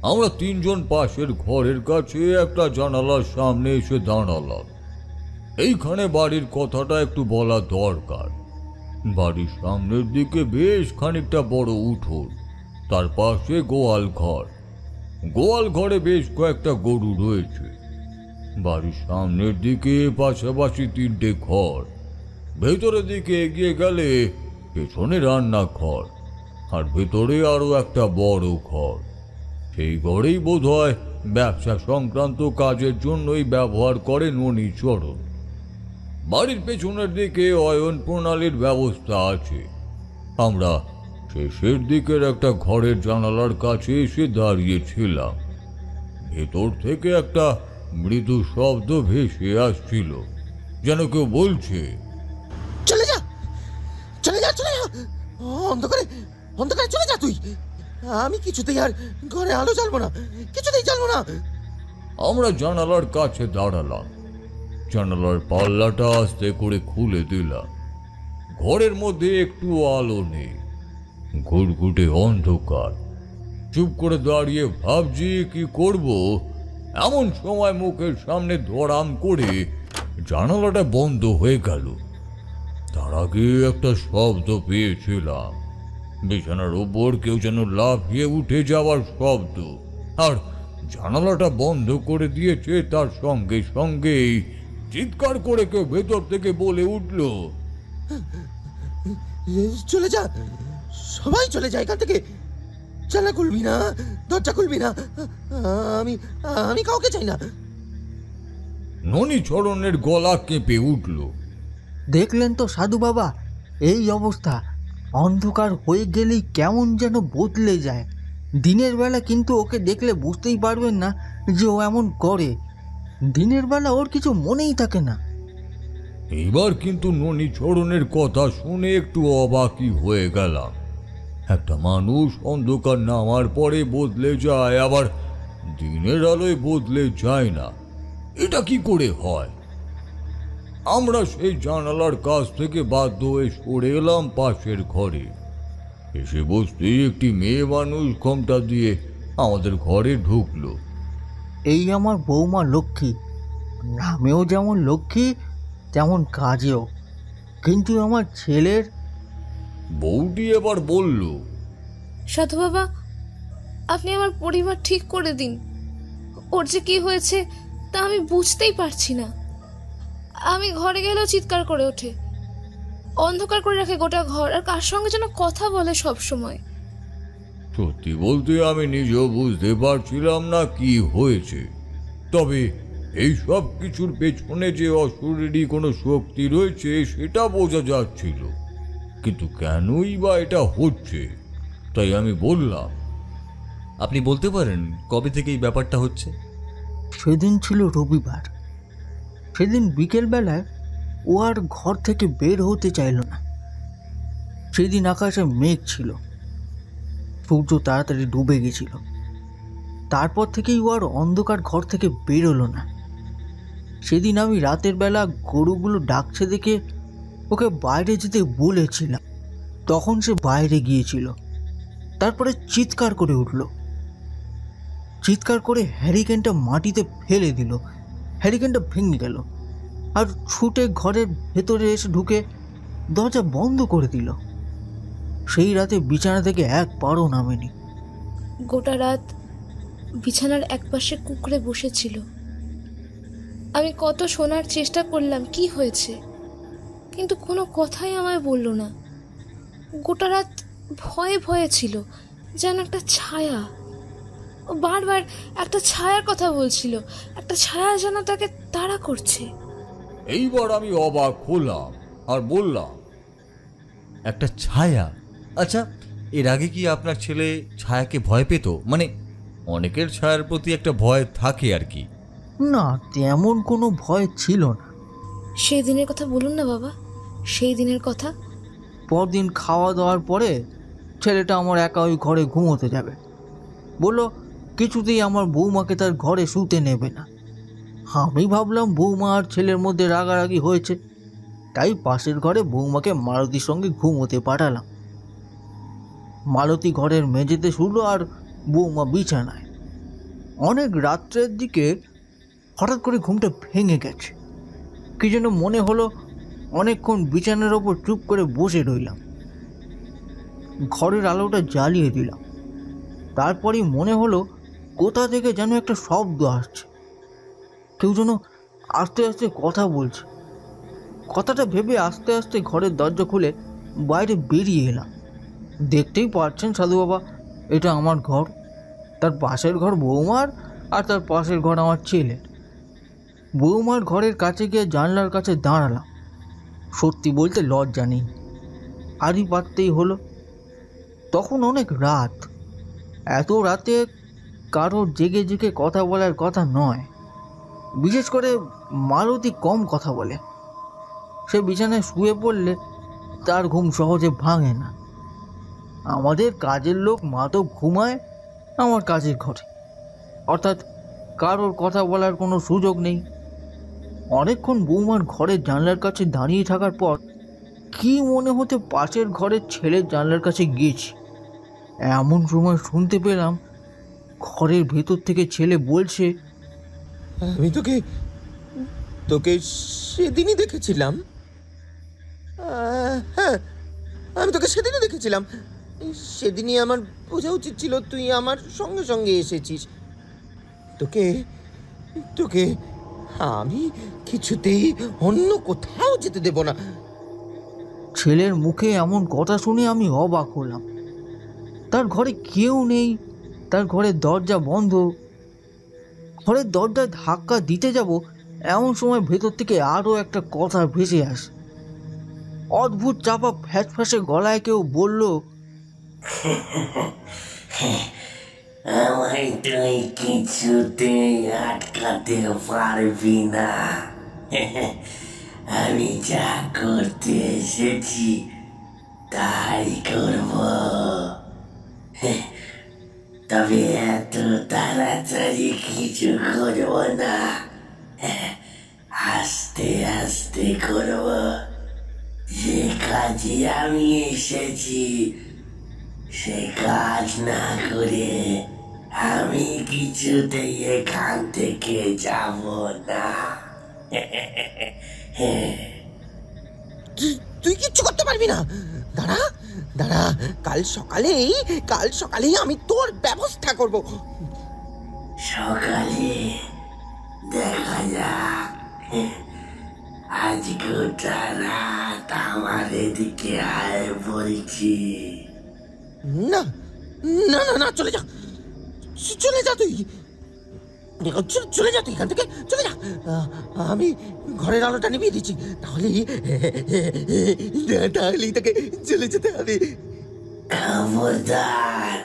আমরা তিনজন পাশের ঘরের কাছে একটা জানালার সামনে এসে দাঁড়ালাম। এইখানে বাড়ির কথাটা একটু বলা দরকার। বাড়ির সামনের দিকে বেশ খানিকটা বড় উঠোন, তার পাশে গোয়াল ঘর। গোয়াল ঘরে বেশ কয়েকটা গরু রয়েছে। বাড়ির সামনের দিকে পাশাপাশি তিনটে ঘর। ভেতরের দিকে এগিয়ে গেলে পেছনে রান্নাঘর, আর ভেতরে আরো একটা বড় ঘর। সেই ঘরেই বোধহয় ব্যবসা সংক্রান্ত কাজের জন্যই ব্যবহার করে ননীচরণ। বাড়ির পেছনের দিকে অয়ন প্রণালীর ব্যবস্থা আছে। আমরা শেষের দিকের একটা ঘরের জানালার কাছে এসে দাঁড়িয়েছিলাম। ভেতর থেকে একটা মৃদু শব্দ ভেসে আসছিল, যেন কেউ বলছে, চলে যা, চলে যা, চলে যা, অন্ধকারে, অন্ধকারে চলে যা তুই। আমি কিছুতেই আর ঘরে আলো জ্বালবো না, কিছুতেই জ্বালবো না। আমরা জানালার কাছে দাঁড়ালাম। জানালার পাল্লাটা আস্তে করে খুলে দিলাম। ঘরের মধ্যে একটু আলো নেই, ঘুটঘুটে অন্ধকার। চুপ করে দাঁড়িয়ে ভাবছি কি করব, এমন সময় মুখের সামনে ধরাম করে জানালাটা বন্ধ হয়ে গেল। তার আগে একটা শব্দ পেয়েছিলাম, বিছানার উপর কেউ যেন লাফিয়ে উঠে যাওয়ার শব্দ। আর জানালাটা বন্ধ করে দিয়েছে তার সঙ্গে সঙ্গেই চিৎকার করে কেউ ভেতর থেকে বলে উঠল, চলে যা, সবাই চলে যায় এখান থেকে। জানলা খুলবি না, দরজা খুলবি না, আমি আমি কাউকে চাই না। ননীচরণের গলা কেঁপে উঠল। দেখলেন তো সাধু বাবা, এই অবস্থা। অন্ধকার হয়ে গেলেই কেমন যেন বদলে যায়। দিনের বেলা কিন্তু ওকে দেখলে বুঝতেই পারবেন না যে ও এমন করে। দিনের বেলা ওর কিছু মনেই থাকে না। এবার কিন্তু ননীচরণের কথা শুনে একটু অবাকই হয়ে গেলাম। একটা মানুষ অন্ধকার নামার পরে বদলে যায়, আবার দিনের আলোয় বদলে যায় না। এটা কি করে হয়? আমরা সেই জানালার কাছ থেকে বাধ্য হয়ে সরে এলাম পাশের ঘরে। এসে বসতেই একটি মেয়ে মানুষ ঘোমটা দিয়ে আমাদের ঘরে ঢুকলো। এই আমার বৌমা লক্ষ্মী, নামেও যেমন লক্ষ্মী তেমন কাজেও। কিন্তু আমার ছেলের... বউটি এবার বলল, সাধু বাবা, আপনি আমার পরিবার ঠিক করে দিন। ওর যে কি হয়েছে তা আমি বুঝতেই পারছি না। আমি ঘরে গেলেও চিৎকার করে ওঠে, অন্ধকার করে রাখে গোটা ঘর, আর কার সঙ্গে যেন কথা বলে সব সময়। সত্যি বলতে আমি নিজেও বুঝতে পারছিলাম না কি হয়েছে। তবে এই সব কিছুর পেছনে যে অশরীরী কোনো শক্তি রয়েছে সেটা বোঝা যাচ্ছিল, কিন্তু কেনই বা এটা হচ্ছে। তাই আমি বললাম, আপনি বলতে পারেন কবে থেকে এই ব্যাপারটা হচ্ছে? সেদিন ছিল রবিবার। সেদিন বিকেলবেলায় ও আর ঘর থেকে বের হতে চাইল না। সেদিন আকাশে মেঘ ছিল, সূর্য তাড়াতাড়ি ডুবে গেছিল। তারপর থেকেই ও আর অন্ধকার ঘর থেকে বেরোলো না। সেদিন আমি রাতের বেলা গরুগুলো ডাকছে দেখে ওকে বাইরে যেতে বলেছিলাম, তখন সে বাইরে গিয়েছিল। তারপরে চিৎকার করে উঠল, চিৎকার করে হ্যারিকেনটা মাটিতে ফেলে দিল। হ্যারিকেনটা ভেঙে গেল আর ছুটে ঘরের ভেতরে এসে ঢুকে দরজা বন্ধ করে দিল। সেই রাতে বিছানা থেকে এক পারও নামেনি। গোটা রাত বিছানার একপাশে কুঁকড়ে বসেছিল। আমি কত শোনার চেষ্টা করলাম কি হয়েছে, কিন্তু কোনো কথাই আমায় বলল না। গোটা রাত ভয়ে ভয়ে ছিল, যেন একটা ছায়া। ও বারবার একটা ছায়ার কথা বলছিল, একটা ছায়া যেন তাকে তাড়া করছে। এইবার আমি অবাক হলাম আর বললাম, একটা ছায়া? আচ্ছা, এর আগে কি আপনার ছেলে ছায়াকে ভয় পেত? মানে অনেকের ছায়ার প্রতি একটা ভয় থাকে আর কি। না, তেমন কোনো ভয় ছিল না। সেই দিনের কথা বলুন না বাবা, সেই দিনের কথা। পরদিন খাওয়া দাওয়ার পরে ছেলেটা আমার একা ওই ঘরে ঘুমোতে যাবে। বলল কিছুতেই আমার বৌমাকে তার ঘরে শুতে নেবে না। আমি ভাবলাম বৌমা আর ছেলের মধ্যে রাগারাগি হয়েছে, তাই পাশের ঘরে বৌমাকে মালতীর সঙ্গে ঘুমোতে পাঠালাম। মালতী ঘরের মেঝেতে শুলো আর বৌমা বিছানায়। অনেক রাত্রের দিকে হঠাৎ করে ঘুমটা ভেঙে গেছে। কি যেন মনে হলো, অনেকক্ষণ বিছানার ওপর চুপ করে বসে রইলাম। ঘরের আলোটা জ্বালিয়ে দিলাম। তারপরেই মনে হলো কোথা থেকে যেন একটা শব্দ আসছে, কেউ যেন আস্তে আস্তে কথা বলছে। কথাটা ভেবে আস্তে আস্তে ঘরের দরজা খুলে বাইরে বেরিয়ে এলাম। দেখতেই পাচ্ছেন সাধু বাবা, এটা আমার ঘর, তার পাশের ঘর বৌমার, আর তার পাশের ঘর আমার ছেলের। বৌমার ঘরের কাছে গিয়ে জানলার কাছে দাঁড়ালাম। সত্যি বলতে লজ্জা নেই, আড়ি পাততেই হলো। তখন অনেক রাত। এত রাতে কারোর জেগে জেগে কথা বলার কথা নয়, বিশেষ করে মালতী কম কথা বলে। সে বিছানায় শুয়ে পড়লে তার ঘুম সহজে ভাঙে না। আমাদের কাজের লোক মাধব ঘুমায় আমার কাজের ঘরে, অর্থাৎ কারোর কথা বলার কোনো সুযোগ নেই। অনেকক্ষণ বৌমার ঘরের জানলার কাছে দাঁড়িয়ে থাকার পর কি মনে হতে পাশের ঘরের ছেলের জানলার কাছে গিয়েছি। এমন সময় শুনতে পেলাম ঘরের ভেতর থেকে ছেলে বলছে, আমি তোকে তোকে সেদিনই দেখেছিলাম। হ্যাঁ, আমি তোকে সেদিনই দেখেছিলাম। সেদিনই আমার বোঝা উচিত ছিল তুই আমার সঙ্গে সঙ্গে এসেছিস। তোকে তোকে আমি কিছুতেই অন্য কোথাও যেতে দেব না। ছেলের মুখে এমন কথা শুনে আমি অবাক হলাম। তার ঘরে কেউ নেই, তার ঘরের দরজা বন্ধ। ঘরের দরজায় ধাক্কা দিতে যাব, এমন সময় ভেতর থেকে আরও একটা কথা ভেসে আসে। অদ্ভুত চাপা ফ্যাঁস ফ্যাঁসে গলায় কেউ বলল, আমায় তুই কিছুতেই আটকাতে পারবি না। আমি যা করতে এসেছি তাই করব, তবে এত তাড়াতাড়ি কিছু করব না, আস্তে আস্তে করব। যে কাজে আমি এসেছি সে কাজ না করে আমি কিছুতেই এখান থেকে যাব না। তুই কিচ্ছু করতে পারবি না। দাঁড়া দাঁড়া, কাল সকালেই আমি তোর ব্যবস্থা করব। সকালে দেখা যাক। আজ গোটা রাত আমার এদিকে আয় বলছি। না না না না, চলে যা, চলে যা তুই, চলে যা তুই এখান থেকে, চলে যা। আমি ঘরের আলোটা নিভিয়ে দিচ্ছি, তাহলেই তাকে চলে যেতে হবে। খবরদার,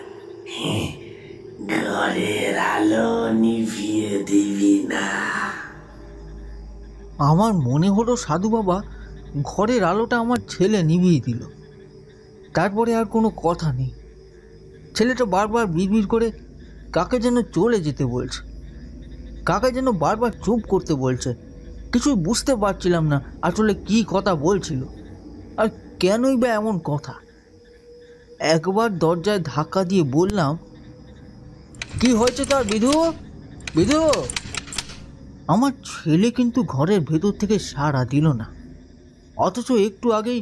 ঘরের আলো নিভিয়ে দিবি না। আমার মনে হলো সাধু বাবা ঘরের আলোটা আমার ছেলে নিভিয়ে দিল। তারপরে আর কোনো কথা নেই। ছেলেটা বারবার বিড়বিড় করে কাকে যেন চলে যেতে বলছে, কাকে যেন বারবার চুপ করতে বলছে। কিছুই বুঝতে পারছিলাম না আসলে কি কথা বলছিল। আর কেনই বা এমন কথা? একবার দরজায় ধাক্কা দিয়ে বললাম, কি হয়েছে তার বিধু? বিধু! আমার ছেলে কিন্তু ঘরের ভেতর থেকে সাড়া দিল না, অথচ একটু আগেই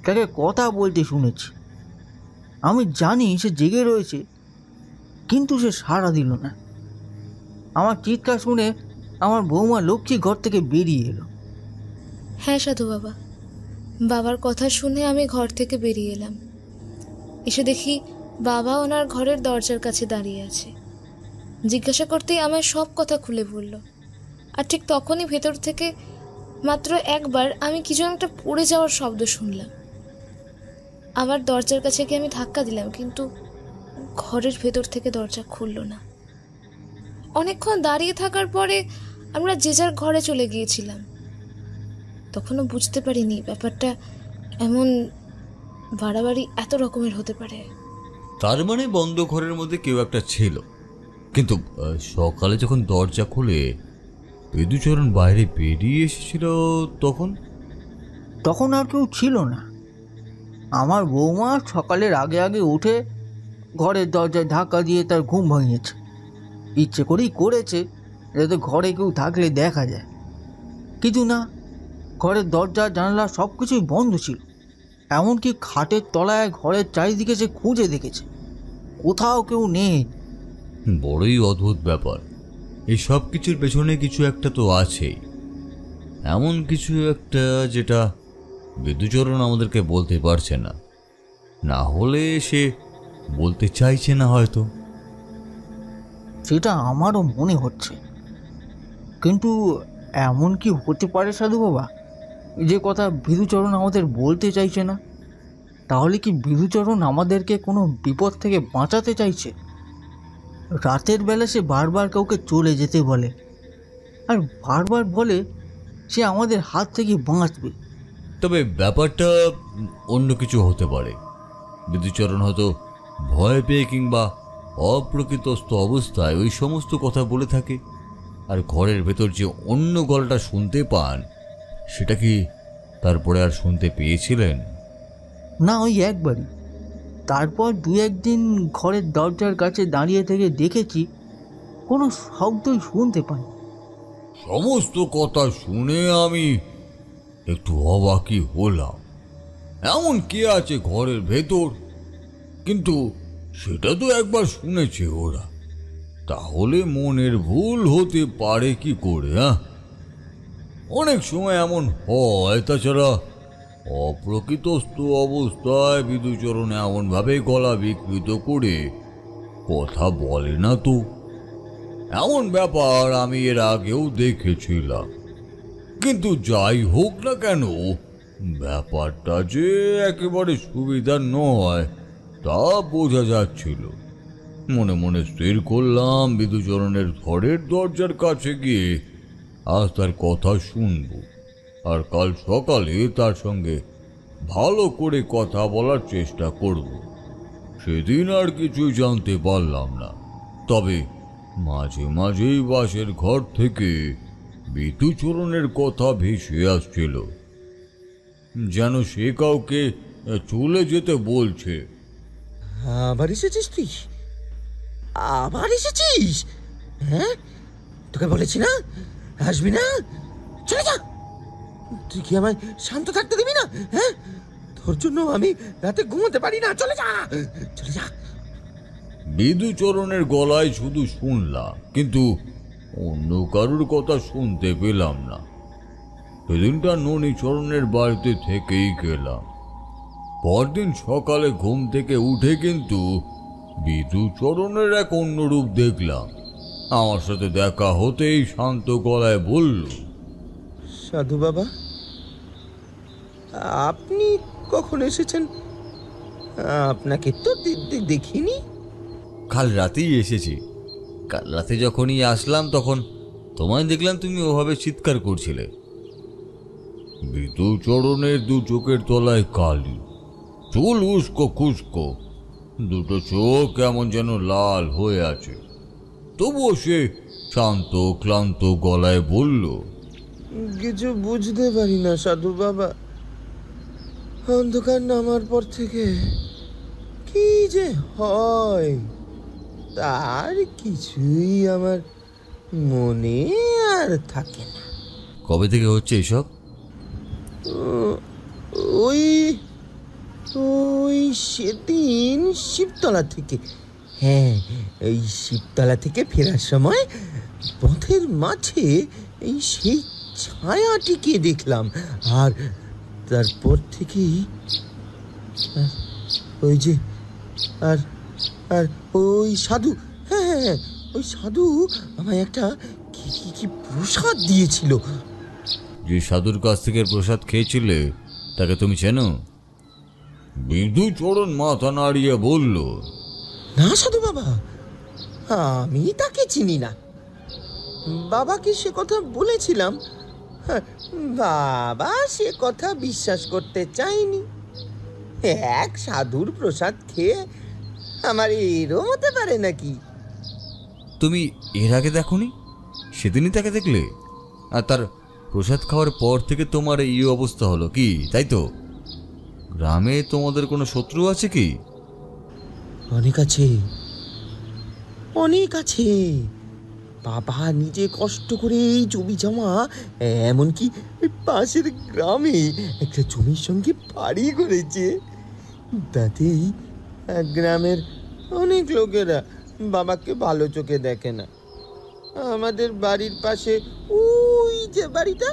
তাকে কথা বলতে শুনেছি। আমি জানি সে জেগে রয়েছে, কিন্তু সে সাড়া দিল না। আমার চিৎকার শুনে আমার বৌমা লক্ষ্মী ঘর থেকে বেরিয়ে এলো। হ্যাঁ সাধু বাবা, বাবার কথা শুনে আমি ঘর থেকে বেরিয়ে এলাম। এসে দেখি বাবা ওনার ঘরের দরজার কাছে দাঁড়িয়ে আছে। জিজ্ঞাসা করতেই আমার সব কথা খুলে বলল। আর ঠিক তখনই ভেতর থেকে মাত্র একবার আমি কি যেন একটা পড়ে যাওয়ার শব্দ শুনলাম। আবার দরজার কাছে গিয়ে আমি ধাক্কা দিলাম, কিন্তু ঘরের ভেতর থেকে দরজা খুলল না। অনেকক্ষণ দাঁড়িয়ে থাকার পরে আমরা যে যার ঘরে চলে গিয়েছিলাম। তখনও বুঝতে পারিনি ব্যাপারটা এমন বাড়াবাড়ি এত রকমের হতে পারে। তার মানে বন্ধ ঘরের মধ্যে কেউ একটা ছিল। কিন্তু সকালে যখন দরজা খুলে বিধুচরণ বাইরে বেরিয়ে এসেছিল তখন আর কেউ ছিল না। আমার বৌমা সকালের আগে আগে উঠে ঘরের দরজায় ধাক্কা দিয়ে তার ঘুম ভাঙিয়েছে। ইচ্ছে করেই করেছে যাতে ঘরে কেউ থাকলে দেখা যায়, কিন্তু না, ঘরের দরজা জানলা সব কিছুই বন্ধ ছিল। এমনকি খাটের তলায় ঘরের চারিদিকে সে খুঁজে দেখেছে, কোথাও কেউ নেই। বড়ই অদ্ভুত ব্যাপার। এই সব কিছুর পেছনে কিছু একটা তো আছেই, এমন কিছু একটা যেটা বিধুচরণ আমাদেরকে বলতে পারছে না, না হলে সে বলতে চাইছে না হয়তো। সেটা আমারও মনে হচ্ছে, কিন্তু এমন কি হতে পারে সাধু বাবা যে কথা বিধুচরণ আমাদের বলতে চাইছে না? তাহলে কি বিধুচরণ আমাদেরকে কোনো বিপদ থেকে বাঁচাতে চাইছে? রাতের বেলা সে বারবার কাউকে চলে যেতে বলে, আর বারবার বলে সে আমাদের হাত থেকে বাঁচবে। তবে ব্যাপারটা অন্য কিছু হতে পারে। বিধুচরণ হয়তো ভয় পেয়ে কিংবা অপ্রকৃতস্থ অবস্থায় ওই সমস্ত কথা বলে থাকে। আর ঘরের ভেতর যে অন্য গলাটা শুনতে পান, সেটা কি তারপরে আর শুনতে পেয়েছিলেন? না, ওই একবারই। তারপর দু একদিন ঘরের দরজার কাছে দাঁড়িয়ে থেকে দেখেছি, কোনো শব্দই শুনতে পাই। সমস্ত কথা শুনে আমি একটু অবাকই হলাম। এমন কে আছে ঘরের ভেতর? কিন্তু সেটা তো একবার শুনেছে ওরা, তাহলে মনের ভুল হতে পারে কি করে? অনেক সময় এমন হয়। তাছাড়া অপ্রকৃতস্থ অবস্থায় বিধুচরণ এমনভাবে গলা বিকৃত করে কথা বলে না তো। এমন ব্যাপার আমি এর আগেও দেখেছিলাম। কিন্তু যাই হোক না কেন, ব্যাপারটা যে একেবারে সুবিধা নয় তা বোঝা যাচ্ছিল। মনে মনে স্থির করলাম বিধুচরণের ঘরের দরজার কাছে গিয়ে আজ তার কথা শুনব, আর কাল সকালে তার সঙ্গে ভালো করে কথা বলার চেষ্টা করব। সেদিন আর কিছুই জানতে পারলাম না, তবে মাঝে মাঝেই বাসের ঘর থেকে বিধুচরণের কথা ভেসে আসছিল, যেন সে কাউকে চলে যেতে বলছে। আবার এসেছিস তুই? আবার এসেছিস? হ্যাঁ, তোকে বলেছি না আসবি না, চলে যা। তুই কি আমায় শান্ত থাকতে দিবি না? হ্যাঁ, তোর জন্য আমি রাতে ঘুমোতে পারি না, চলে যা, চলে যা। বিধুচরণের গলায় শুধু শুনলাম, কিন্তু অন্য কারুর কথা শুনতে পেলাম না। সেদিনটা ননীচরণের বাড়িতে থেকেই গেলাম। পরদিন সকালে ঘুম থেকে উঠে কিন্তু বিধুচরণের এক অন্য রূপ দেখলাম। আমার সাথে দেখা হতেই শান্ত গলায় বলল, সাধু বাবা, আপনি কখন এসেছেন? আপনাকে তো দেখিনি। কাল রাতেই এসেছি। কাল রাতে যখনই আসলাম তখন তোমায় দেখলাম তুমি ওভাবে চিৎকার করছিলে। বিধুচরণের দু চোখের তলায় কালি, চুল উস্কো খুস্কো, দুটো চোখ কেমন যেন লাল হয়ে আছে। তবুও সে শান্ত ক্লান্ত গলায় বলল, কিছু বুঝতে পারি না সাধু বাবা, অন্ধকার নামার পর থেকে কি যে হয় তার কিছুই আমার মনে আর থাকে না। কবে থেকে হচ্ছে এসব? ওই ওই সেদিন শিবতলা থেকে, হ্যাঁ এই শিবতলা থেকে ফেরার সময় পথের মাঝে এই সেই ছায়াটিকে দেখলাম। আর তারপর থেকেই ওই যে আর আর ওই সাধু, হ্যাঁ হ্যাঁ ওই সাধু আমায় একটা কি কি কি প্রসাদ দিয়েছিল। যে সাধুর কাছ থেকে প্রসাদ খেয়েছিলে তাকে তুমি চেনো? বিধুচরণ মাথা নাড়িয়ে বলল, না সাধু বাবা, আমি তাকে চিনি না। বাবাকে সে কথা বলেছিলাম, বাবা সে কথা বিশ্বাস করতে চায়নি। এক সাধুর প্রসাদ খেয়ে আমার এরম হতে পারে নাকি? তুমি এর আগে দেখোনি? সেদিনই তাকে দেখলে, আর তার প্রসাদ খাওয়ার পর থেকে তোমার এই অবস্থা হলো কি, তাই তো? গ্রামে তোমাদের কোনো শত্রু আছে কি? অনেক আছে, অনেক আছে। বাবা নিজে কষ্ট করে এই জমি জমা, এমনকি পাশের গ্রামে একটা জমির সঙ্গে বাড়ি করেছে। তাতেই গ্রামের অনেক লোকেরা বাবাকে ভালো চোখে দেখে না। আমাদের বাড়ির পাশে ওই যে বাড়িটা,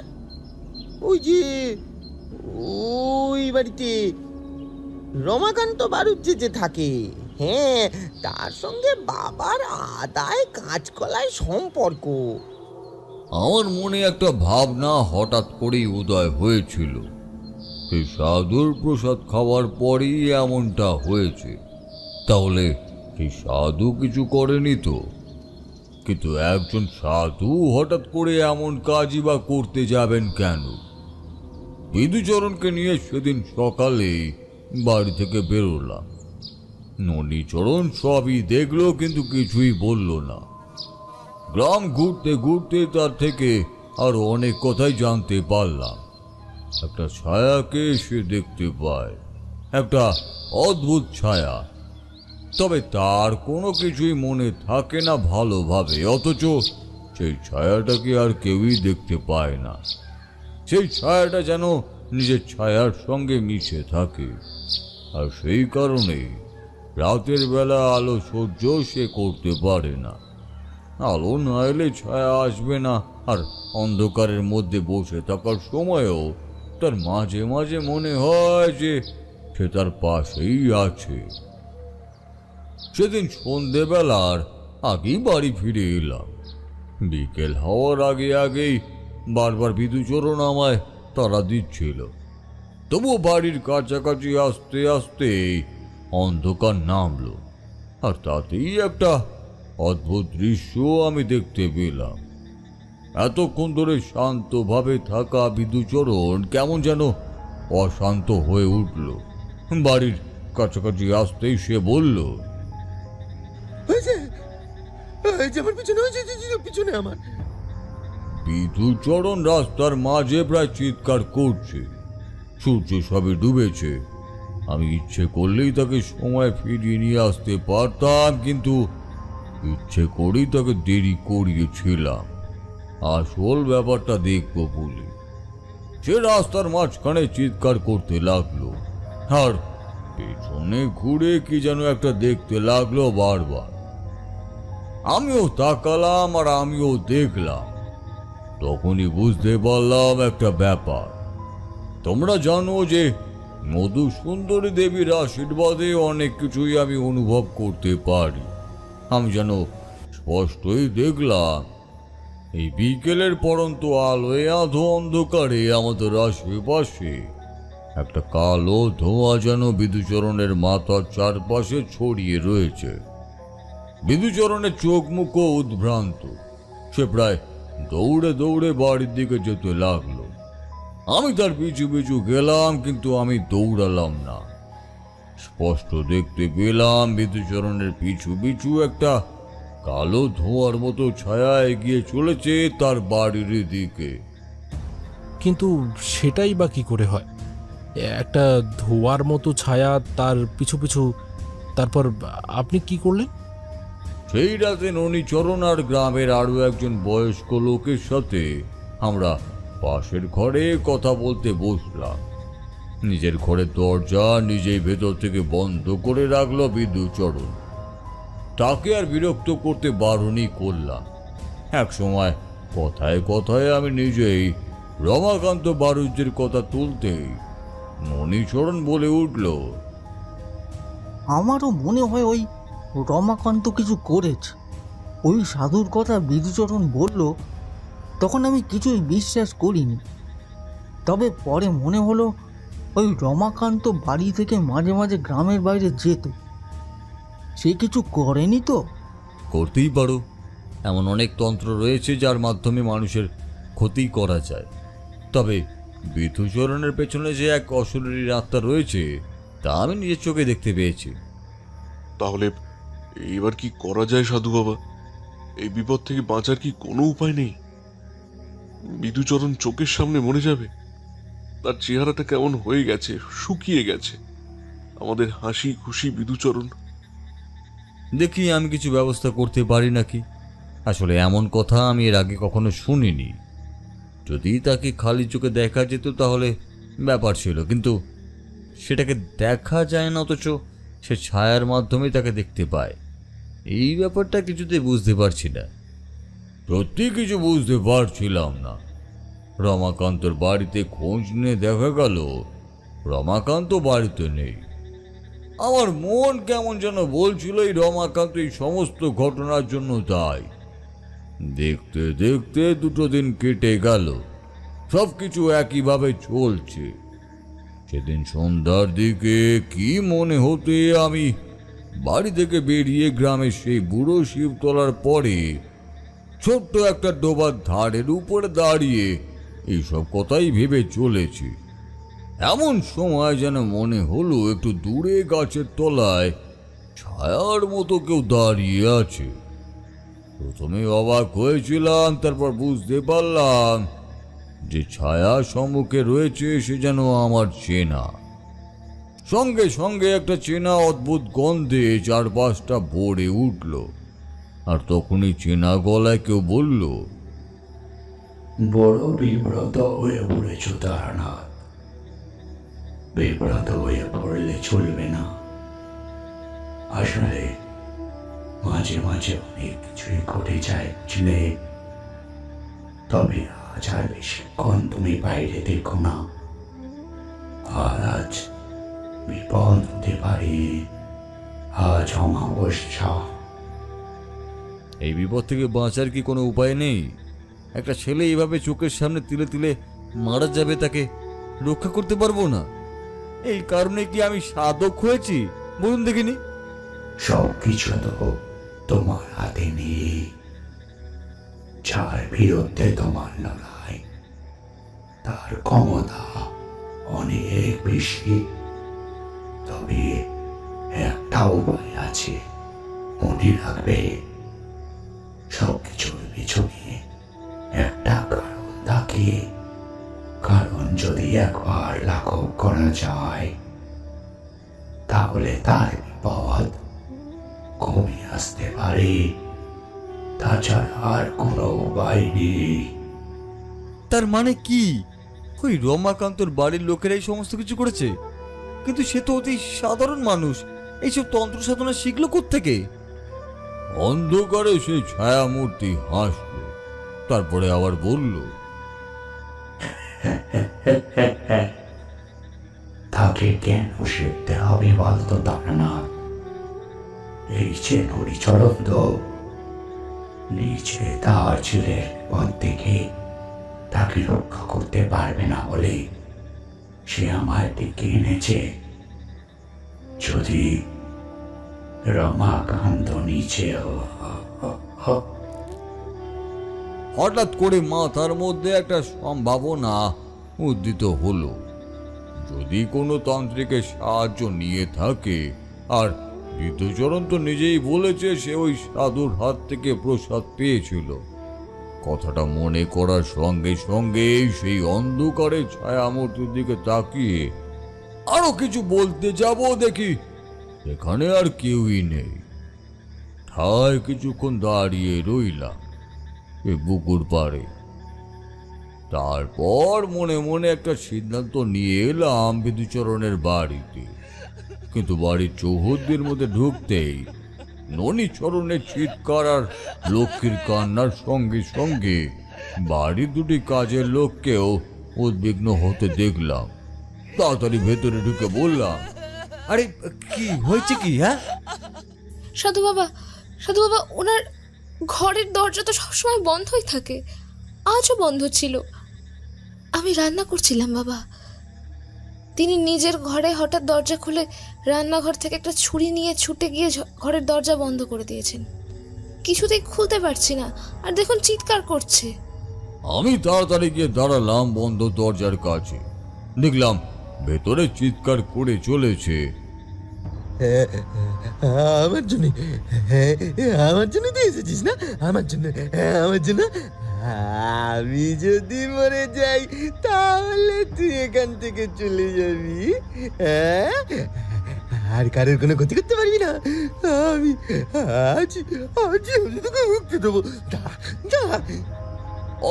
ওই যে ওই বাড়িতে রমাকান্ত বাড়ুজ্জে যে থাকে, হ্যাঁ তার সঙ্গে বাবার আদায় কাঁচকলায় সম্পর্ক। আমার মনে একটা ভাবনা হঠাৎ করেই উদয় হয়েছিল। সেই সাধুর প্রসাদ খাওয়ার পরই এমনটা হয়েছে। তাহলে সেই সাধু কিছু করেনি তো? কিন্তু একজন সাধু হঠাৎ করে এমন কাজই বা করতে যাবেন কেন? বিধুচরণকে নিয়ে সেদিন সকালে বাড়ি থেকে বেরোলাম। ননীচরণ সবই দেখলো, কিন্তু কিছুই বলল না। গ্রাম ঘুরতে ঘুরতে তার থেকে আরো অনেক কথাই জানতে পারলাম। একটা ছায়াকে সে দেখতে পায়, একটা অদ্ভুত ছায়া। তবে তার কোনো কিছুই মনে থাকে না ভালোভাবে, অথচ সেই ছায়াটাকে আর কেউই দেখতে পায় না। সেই ছায়াটা যেন নিজের ছায়ার সঙ্গে মিশে থাকে, আর সেই কারণে রাতের বেলা আলো সহ্য সে করতে পারে না। আলো না এলে ছায়া আসবে না, আর অন্ধকারের মধ্যে বসে থাকার সময়ও তার মাঝে মাঝে মনে হয় যে সে তার পাশেই আছে। সেদিন সন্ধেবেলার আগেই বাড়ি ফিরে এলাম। বিকেল হওয়ার আগেই বারবার বিধুচরণ আমায় তাড়া দিচ্ছিল। তবুও বাড়ির কাছাকাছি আসতে আসতে অন্ধকার নামলো, আর তাতেই একটা অদ্ভুত দৃশ্য আমি দেখতে পেলাম। এতক্ষণ ধরে শান্তভাবে থাকা বিধুচরণ কেমন যেন অশান্ত হয়ে উঠল। বাড়ির কাছাকাছি আসতেই সে বলল, পিছনে আমার। বিধুচরণ রাস্তার মাঝে প্রায় চিৎকার করছে। সূর্য সবে ডুবেছে। আমি ইচ্ছে করলেই তাকে সময় ফিরিয়ে নিয়ে আসতে পারতাম, কিন্তু ইচ্ছে করেই তাকে দেরি করিয়েছিলাম আসল ব্যাপারটা দেখবো বলে। সে রাস্তার মাঝখানে চিৎকার করতে লাগলো, আর পেছনে ঘুরে কি যেন একটা দেখতে লাগলো বারবার। আমিও তাকালাম আর আমিও দেখলাম। তখনই বুঝতে পারলাম একটা ব্যাপার। তোমরা জানো যে মধুসুন্দরী দেবীর আশীর্বাদে অনেক কিছুই আমি অনুভব করতে পারি। আমি যেন স্পষ্টই দেখলাম এই বিকেলের পরন্ত আলোয় আধো অন্ধকারে আমাদের আশেপাশে একটা কালো ধোঁয়া যেন বিধুচরণের মাথার চারপাশে ছড়িয়ে রয়েছে। বিধুচরণের চোখ মুখও উদ্ভ্রান্ত। সে প্রায় দৌড়ে দৌড়ে বাড়ির দিকে যেতে লাগলো। আমি তার পিছু পিছু গেলাম, কিন্তু আমি দৌড়ালাম না। স্পষ্ট দেখতে পেলাম বিধুচরণের পিছু পিছু একটা কালো ধোঁয়ার মতো ছায়া এগিয়ে চলেছে তার বাড়ির দিকে। কিন্তু সেটাই বা কি করে হয়? একটা ধোয়ার মতো ছায়া তার পিছু পিছু। তারপর আপনি কি করলেন? সেই রাতে ননীচরণ আর গ্রামের আরো একজন বয়স্ক লোকের সাথে আমরা পাশের ঘরে কথা বলতে বসলাম। নিজের ঘরের দরজা নিজেই ভেতর থেকে বন্ধ করে রাখলো বিদ্যুচরণ। তাকে আর বিরক্ত করতে বারণই করলাম। এক সময় কথায় কথায় আমি নিজেই রমাকান্ত বাড়ুজ্যের কথা তুলতেই ননীচরণ বলে উঠল, আমারও মনে হয় ওই রমাকান্ত কিছু করেছে। ওই সাধুর কথা বিধুচরণ বলল, তখন আমি কিছুই বিশ্বাস করিনি। তবে পরে মনে হলো ওই রমাকান্ত বাড়ি থেকে মাঝে মাঝে গ্রামের বাইরে যেত। সে কিছু করেনি তো? করতেই পারো, এমন অনেক তন্ত্র রয়েছে যার মাধ্যমে মানুষের ক্ষতি করা যায়। তবে বিধুচরণের পেছনে যে এক অশরীরী আত্মা রয়েছে তা আমি নিজের চোখে দেখতে পেয়েছি। তাহলে এবার কি করা যায় সাধু বাবা? এই বিপদ থেকে বাঁচার কি কোনো উপায় নেই? বিধুচরণ চোখের সামনে মরে যাবে। তার চেহারাটা কেমন হয়ে গেছে, শুকিয়ে গেছে। আমাদের হাসি খুশি বিধুচরণ। দেখি আমি কিছু ব্যবস্থা করতে পারি নাকি। আসলে এমন কথা আমি এর আগে কখনো শুনিনি। যদি তাকে খালি চোখে দেখা যেত তাহলে ব্যাপার ছিল, কিন্তু সেটাকে দেখা যায় না, অথচ সে ছায়ার মাধ্যমে তাকে দেখতে পায়। এই ব্যাপারটা কিছুতেই বুঝতে পারছি না। সত্যি কিছু বুঝতে পারছিলাম না। রমাকান্তর বাড়িতে খোঁজ নিয়ে দেখা গেল রমাকান্ত বাড়িতে নেই। আমার মন কেমন যেন বলছিল এই রমাকান্ত এই সমস্ত ঘটনার জন্য দায়ী। দেখতে দেখতে 2 দিন কেটে গেল, সবকিছু একইভাবে চলছে। সেদিন সন্ধ্যার দিকে কি মনে হতে আমি বাড়ি থেকে বেরিয়ে গ্রামের সেই বুড়ো শিবতলার পরে ছোট্ট একটা ডোবার ধারের উপরে দাঁড়িয়ে এইসব কথাই ভেবে চলেছি। এমন সময় যেন মনে হলো একটু দূরে গাছের তলায় ছায়ার মতো কেউ দাঁড়িয়ে আছে। প্রথমে অবাক হয়েছিলাম, তারপর বুঝতে পারলাম যে ছায়া সম্মুখে রয়েছে সে যেন আমার চেনা। সঙ্গে সঙ্গে একটা চেনা অদ্ভুত গন্ধে চারপাশটা ভরে উঠল। আর তখনই চেনা গলায় কেউ বলল, বড় বিব্রত হয়ে পড়েছ তারানাথ। বিব্রত হয়ে পড়লে চলবে না। আসলে মাঝে মাঝে অনেক কিছুই ঘটে যায় বুঝলে। তবে আজ আর বেশিক্ষণ তুমি বাইরে দেখো না। আজ বিপদ হতে পারে। আজ অমাবস্যা। এই বিপদ থেকে বাঁচার কি কোনো উপায় নেই? একটা ছেলে এইভাবে চোখের সামনে তিলে তিলে মারা যাবে, তাকে রক্ষা করতে পারবো না। এই কারণে কি আমি সাধক হয়েছি বলুন দেখিনি? সবকিছু তো তোমার হাতে নেই। যার বিরুদ্ধে তোমার লড়াই তার ক্ষমতা অনেক বেশি। তবে একটা উপায় আছে, মনে রাখবে। সবকিছুর পিছনে একটা কারণ থাকে। কারণ যদি একবার লাঘব করা যায় তাহলে তার বিপদ কমে আসতে পারে। তাছাড়া আর কোনো উপায় নেই। তার মানে কি ওই রমাকান্তর বাড়ির লোকেরা এই সমস্ত কিছু করেছে? কিন্তু সে তো অতি সাধারণ মানুষ, এইসব তন্ত্র সাধনা শিখলো কোত্থেকে? অন্ধকারে সেই ছায়া মূর্তি হাসল, তারপরে আবার বলল, তাকে কেন শিখতে হবে বলতো না? এই যে নড়িচড়ন্দ নিচে তার ছেলের পথ থেকে তাকে রক্ষা করতে পারবে না বলে সে আমার দিকে এনেছে। যদি রমাকান্ত নিচে হঠাৎ করে মাথার মধ্যে একটা সম্ভাবনা উদ্দিত হলো। যদি কোনো তান্ত্রিকের সাহায্য নিয়ে থাকে, আর বিদ্যুচরণ তো নিজেই বলেছে সে ওই সাধুর হাত থেকে প্রসাদ পেয়েছিল, কথাটা মনে করার সঙ্গে সঙ্গে সেই অন্ধকারে ছায়ামূর্তির দিকে তাকিয়ে আরো কিছু বলতে যাব দেখি এখানে আর কেউই নেই। ঠায় কিছুক্ষণ দাঁড়িয়ে রইলাম এ পুকুর পাড়ে। তারপর মনে মনে একটা সিদ্ধান্ত নিয়ে এলাম বিধুচরণের বাড়িতে। কিন্তু বাড়ির চৌহদ্দির মধ্যে ঢুকতেই ননীচরণের চিৎকার আর লক্ষ্মীর কান্নার সঙ্গে সঙ্গে বাড়ির দুটি কাজের লোককেও উদ্বিগ্ন হতে দেখলাম। তাড়াতাড়ি ভেতরে ঢুকে বললাম, আরে কি হয়েছে কি? হ্যাঁ সাধু বাবা, সাধু বাবা, ওনার ঘরের দরজা তো সবসময় বন্ধই থাকে, আজও বন্ধ ছিল। আমি রান্না করছিলাম বাবা, তিনি নিজের ঘরে হঠাৎ দরজা খুলে রান্নাঘর থেকে একটা ছুরি নিয়ে ছুটে গিয়ে ঘরের দরজা বন্ধ করে দিয়েছেন। কিছুতেই খুলতে পারছি না, আর দেখুন চিৎকার করছে। আমি তাড়াতাড়ি গিয়ে দাঁড়ালাম বন্ধ দরজার কাছে। দেখলাম ভেতরে চিৎকার করে চলেছে, আমার জন্য, আমার জন্য তুই এসেছিস না? আমার জন্য, আমার জন্য। আমি যদি মরে যাই তাহলে তুই এখান থেকে চলে যাবি, আর কারোর কোনো ক্ষতি করতে পারবি না। আমি আজ তোকে মুক্তি দেবো।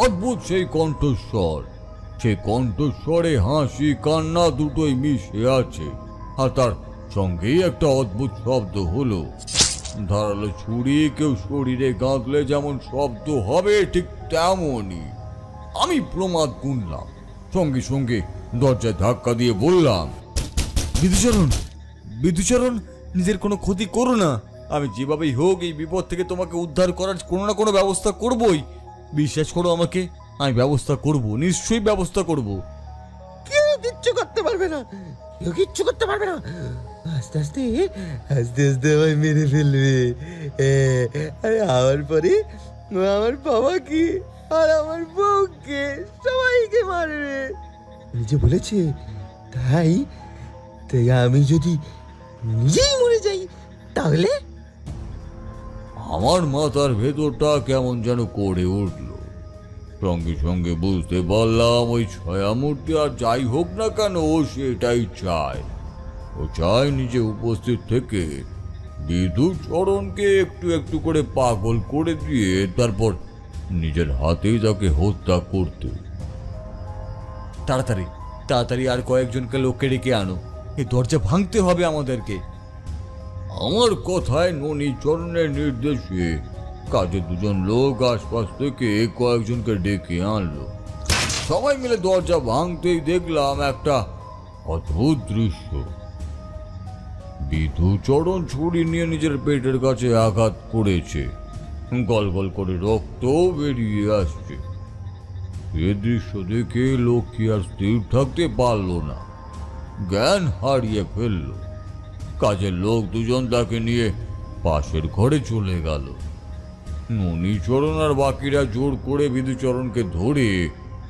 অদ্ভুত সেই কণ্ঠস্বর। সে কণ্ঠস্বরে হাসি কান্না দুটোই মিশে আছে, আর তার সঙ্গেই একটা অদ্ভুত শব্দ হলো। ধারালো ছুরি কেউ শরীরে গাঁথলে যেমন শব্দ হবে ঠিক তেমনই। আমি প্রমাদ গুনলাম, সঙ্গে সঙ্গে দরজায় ধাক্কা দিয়ে বললাম, বিধুচরণ, বিধুচরণ, নিজের কোনো ক্ষতি করো না। আমি যেভাবেই হোক এই বিপদ থেকে তোমাকে উদ্ধার করার কোনো না কোনো ব্যবস্থা করবই। বিশ্বাস করো আমাকে, আমি ব্যবস্থা করব, নিশ্চয়ই ব্যবস্থা করব। কেউ কিচ্ছু করতে পারবে না, কেউ কিচ্ছু করতে পারবে না। আস্তে আস্তে আস্তে আস্তে আমায় মেরে ফেলবে। আরে আমার পরে আমার বাবাকে আর আমার বউকে সবাইকে মারবে। নিজে বলেছে, তাই তাই আমি যদি নিজেই মরে যাই তাহলে? আমার মাথার ভেতরটা কেমন যেন করে উঠল। সঙ্গে সঙ্গে বুঝতে পারলাম ওই ছায়ামূর্তি আর যাই হোক না কেন ও সেটাই চায়। ও চায় নিজে উপস্থিত থেকে বিধুচরণকে একটু একটু করে পাগল করে দিয়ে তারপর নিজের হাতেই তাকে হত্যা করতে। তাড়াতাড়ি তাড়াতাড়ি আর কয়েকজনকে লোককে ডেকে আনো, এই দরজা ভাঙতে হবে আমাদেরকে। আমার কথায় ননীচরণের নির্দেশে কাজে দুজন লোক আশপাশ থেকে কয়েকজনকে ডেকে আনলো। সবাই মিলে দরজা ভাঙতেই দেখলাম একটা অদ্ভুত দৃশ্য। বিধুচরণ ছুরি নিয়ে নিজের পেটের কাছে আঘাত করেছে, গল গল করে রক্ত বেরিয়ে আসছে। এ দৃশ্য দেখে লক্ষ্মী আর স্থির থাকতে পারল না, জ্ঞান হারিয়ে ফেলল। কাজের লোক দুজন তাকে নিয়ে পাশের ঘরে চলে গেল। ননীচরণ আর বাকিরা জোর করে বিধুচরণকে ধরে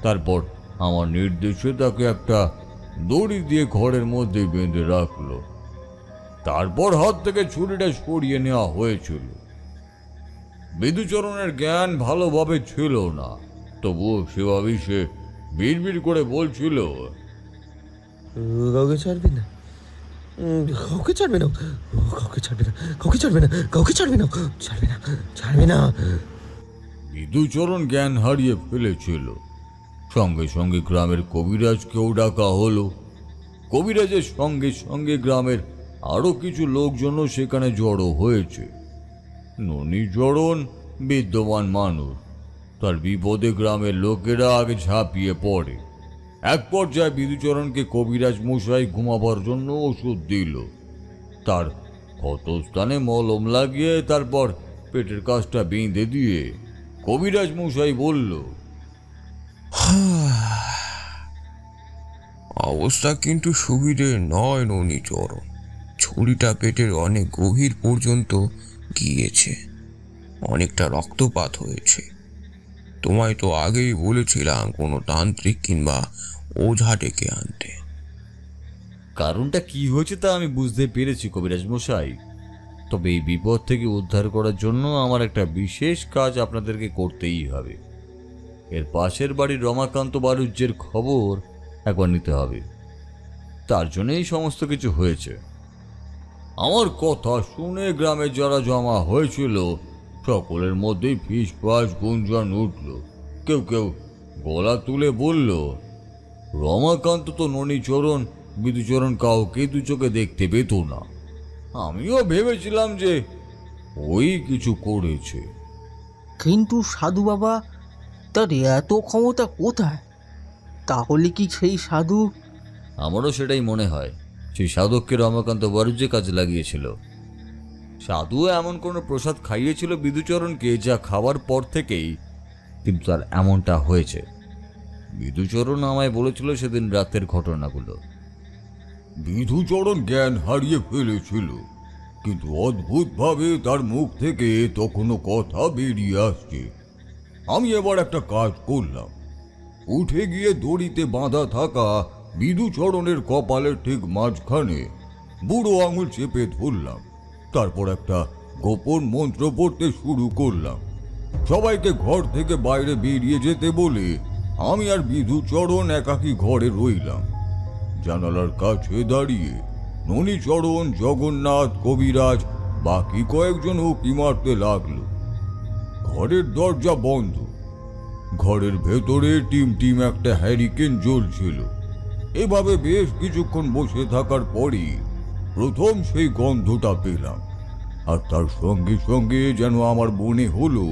তারপর আমার নির্দেশে তাকে একটা দড়ি দিয়ে ঘরের মধ্যে বেঁধে রাখলো। তারপর হাত থেকে ছুরিটা সরিয়ে নেওয়া হয়েছিল। বিধুচরণের জ্ঞান ভালোভাবে ছিল না, তবুও সেভাবেই সে বিড়বিড় করে বলছিল, কাউকে ছাড়বে না, কাউকে ছাড়বে না, কাউকে ছাড়বে না, কাউকে ছাড়বে না, কাউকে ছাড়বে না, ছাড়বে না, ছাড়বে না। বিধুচরণ জ্ঞান হারিয়ে ফেলেছিল। সঙ্গে সঙ্গে গ্রামের কবিরাজকেও ডাকা হলো। কবিরাজের সঙ্গে সঙ্গে গ্রামের আরো কিছু লোকজনও সেখানে জড়ো হয়েছে। ননীচরণ বিদ্যমান মানুষ, তার বিপদে গ্রামের লোকেরা আগে ঝাঁপিয়ে পড়ে। এক পর্যায়ে বিধুচরণকে কবিরাজ মশাই ঘুমাবার জন্য ওষুধ দিল। তার ক্ষতস্থানে মলম লাগিয়ে তারপর পেটের কাজটা বেঁধে দিয়ে কবিরাজ মশাই বলল, অবস্থা কিন্তু সুবিধে নয় ননীচরণ, ছুরিটা পেটের অনেক গভীর পর্যন্ত গিয়েছে, অনেকটা রক্তপাত হয়েছে। তোমায় তো আগেই বলেছিলাম কোনো তান্ত্রিক কিংবা ওঝা ডেকে আনতে। কারণটা কি হয়েছে তা আমি বুঝতে পেরেছি কবিরাজ মশাই, তবে এই বিপদ থেকে উদ্ধার করার জন্য আমার একটা বিশেষ কাজ আপনাদেরকে করতেই হবে। এর পাশের বাড়ির রমাকান্ত বাড়ুজ্যের খবর একবার নিতে হবে। তার জন্যই সমস্ত কিছু হয়েছে। আমার কথা শুনে গ্রামে যারা জমা হয়েছিল সকলের মধ্যেই ফিসফাস গুঞ্জন উঠল। কেউ কেউ গলা তুলে বলল, রমাকান্ত তো ননীচরণ বিধুচরণ কাউকে দু চোখে দেখতে পেত না। আমিও ভেবেছিলাম যে ওই কিছু করেছে। কিন্তু সাধু বাবা, তার এত ক্ষমতা কোথায়? তাহলে কি সেই সাধু? আমারও সেটাই মনে হয়, সেই সাধককে রমাকান্ত বাড়িতে কাজে লাগিয়েছিল। সাধু এমন কোনো প্রসাদ খাইয়েছিল বিধুচরণকে যা খাওয়ার পর থেকেই কিন্তু তার এমনটা হয়েছে। বিধুচরণ আমায় বলেছিল সেদিন রাতের ঘটনাগুলো। বিধুচরণ জ্ঞান হারিয়ে ফেলেছিল, কিন্তু অদ্ভুতভাবে তার মুখ থেকে তখনও কথা বেরিয়ে আসছে। আমি এবার একটা কাজ করলাম, উঠে গিয়ে দড়িতে বাঁধা থাকা বিধুচরণের কপালের ঠিক মাঝখানে বুড়ো আঙুল চেপে ধরলাম। তারপর একটা গোপন মন্ত্র পড়তে শুরু করলাম। সবাইকে ঘর থেকে বাইরে বেরিয়ে যেতে বলে আমি আর বিধুচরণ একাকী ঘরে রইলাম। জানালার কাছে দাঁড়িয়ে ননীচরণ, জগন্নাথ, কবিরাজ বাকি কয়েকজন উঁকি মারতে লাগলো। ঘরের দরজা বন্ধ। ঘরের ভেতরে টিম টিম একটা হ্যারিকেন জ্বলছিল। এভাবে বেশ কিছুক্ষণ বসে থাকার পরই প্রথম সেই গন্ধটা পেলাম, আর তার সঙ্গে সঙ্গে যেন আমার মনে হলো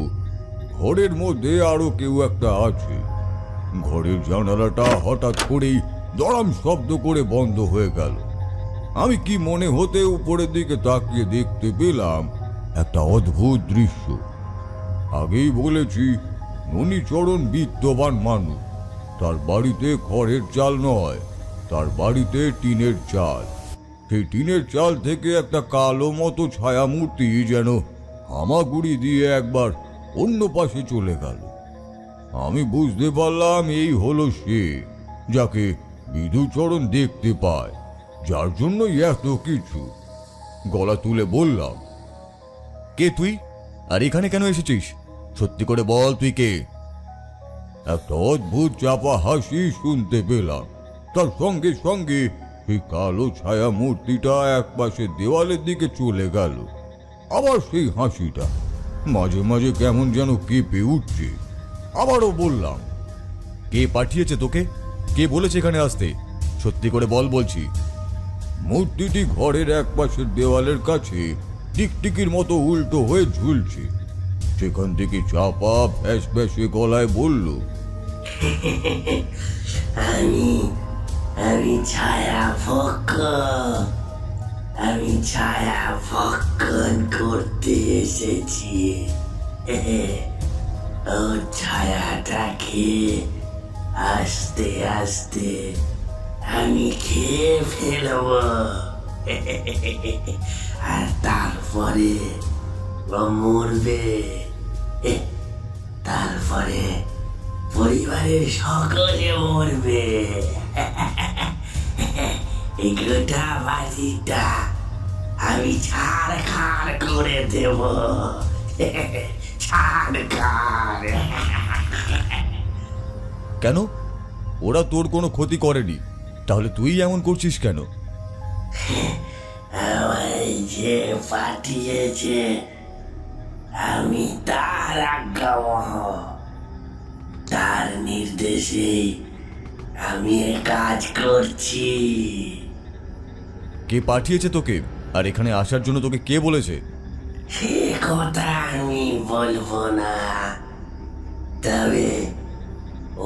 ঘরের মধ্যে আরো কেউ একটা আছে। ঘরের জানালাটা হঠাৎ করেই দড়াম শব্দ করে বন্ধ হয়ে গেল। আমি কি মনে হতে উপরের দিকে তাকিয়ে দেখতে পেলাম একটা অদ্ভুত দৃশ্য। আগেই বলেছি, ননীচরণ বিত্তবান মানুষ। তার বাড়িতে খড়ের চাল নয়, তার বাড়িতে টিনের চাল। সেই টিনের চাল থেকে একটা কালো মতো ছায়া মূর্তি যেন হামাগুড়ি দিয়ে একবার অন্য পাশে চলে গেল। আমি বুঝতে পারলাম এই হলো সে, যাকে বিধুচরণ দেখতে পায়, যার জন্য এত কিছু। গলা তুলে বললাম, কে তুই, আর এখানে কেন এসেছিস? সত্যি করে বল, তুই কে? একটা অদ্ভুত চাপা হাসি শুনতে পেলাম। তার সঙ্গে সঙ্গে সেই কালো ছায়া মূর্তিটা এক পাশে দেওয়ালের দিকে চলে গেল। আবার সেই হাসিটা মাঝে মাঝে কেমন যেন কেঁপে উঠছে। আবারও বললাম, কে পাঠিয়েছে তোকে? কে বলেছে এখানে আসতে? সত্যি করে বল বলছি। মূর্তিটি ঘরের এক পাশের দেওয়ালের কাছে টিকটিকির মতো উল্টো হয়ে ঝুলছে। সেখান থেকে চাপা ফ্যাস ফ্যাসে গলায় বলল, আমি ছায়া ভক্ষণ, আমি ছায়া ভক্ষণ করতে এসেছি। ও ছায়াটাকে আস্তে আস্তে আমি খেয়ে ফেলব, আর তারপরে ও মরবে। তারপরে পরিবারের সকলে মরবে। এই গোটা বাড়িটা আমি ছাড়খাড় করে দেব। ছাড়খাড়। কেন? ওরা তোর কোনো ক্ষতি করেনি, তাহলে তুই এমন করছিস কেন? আমায় যে পাঠিয়েছে আমি তার আজ্ঞাবহ, তার নির্দেশে আমি এ কাজ করছি। কে পাঠিয়েছে তোকে, আর এখানে আসার জন্য তোকে কে বলেছে? সে কথা আমি বলবো না, তবে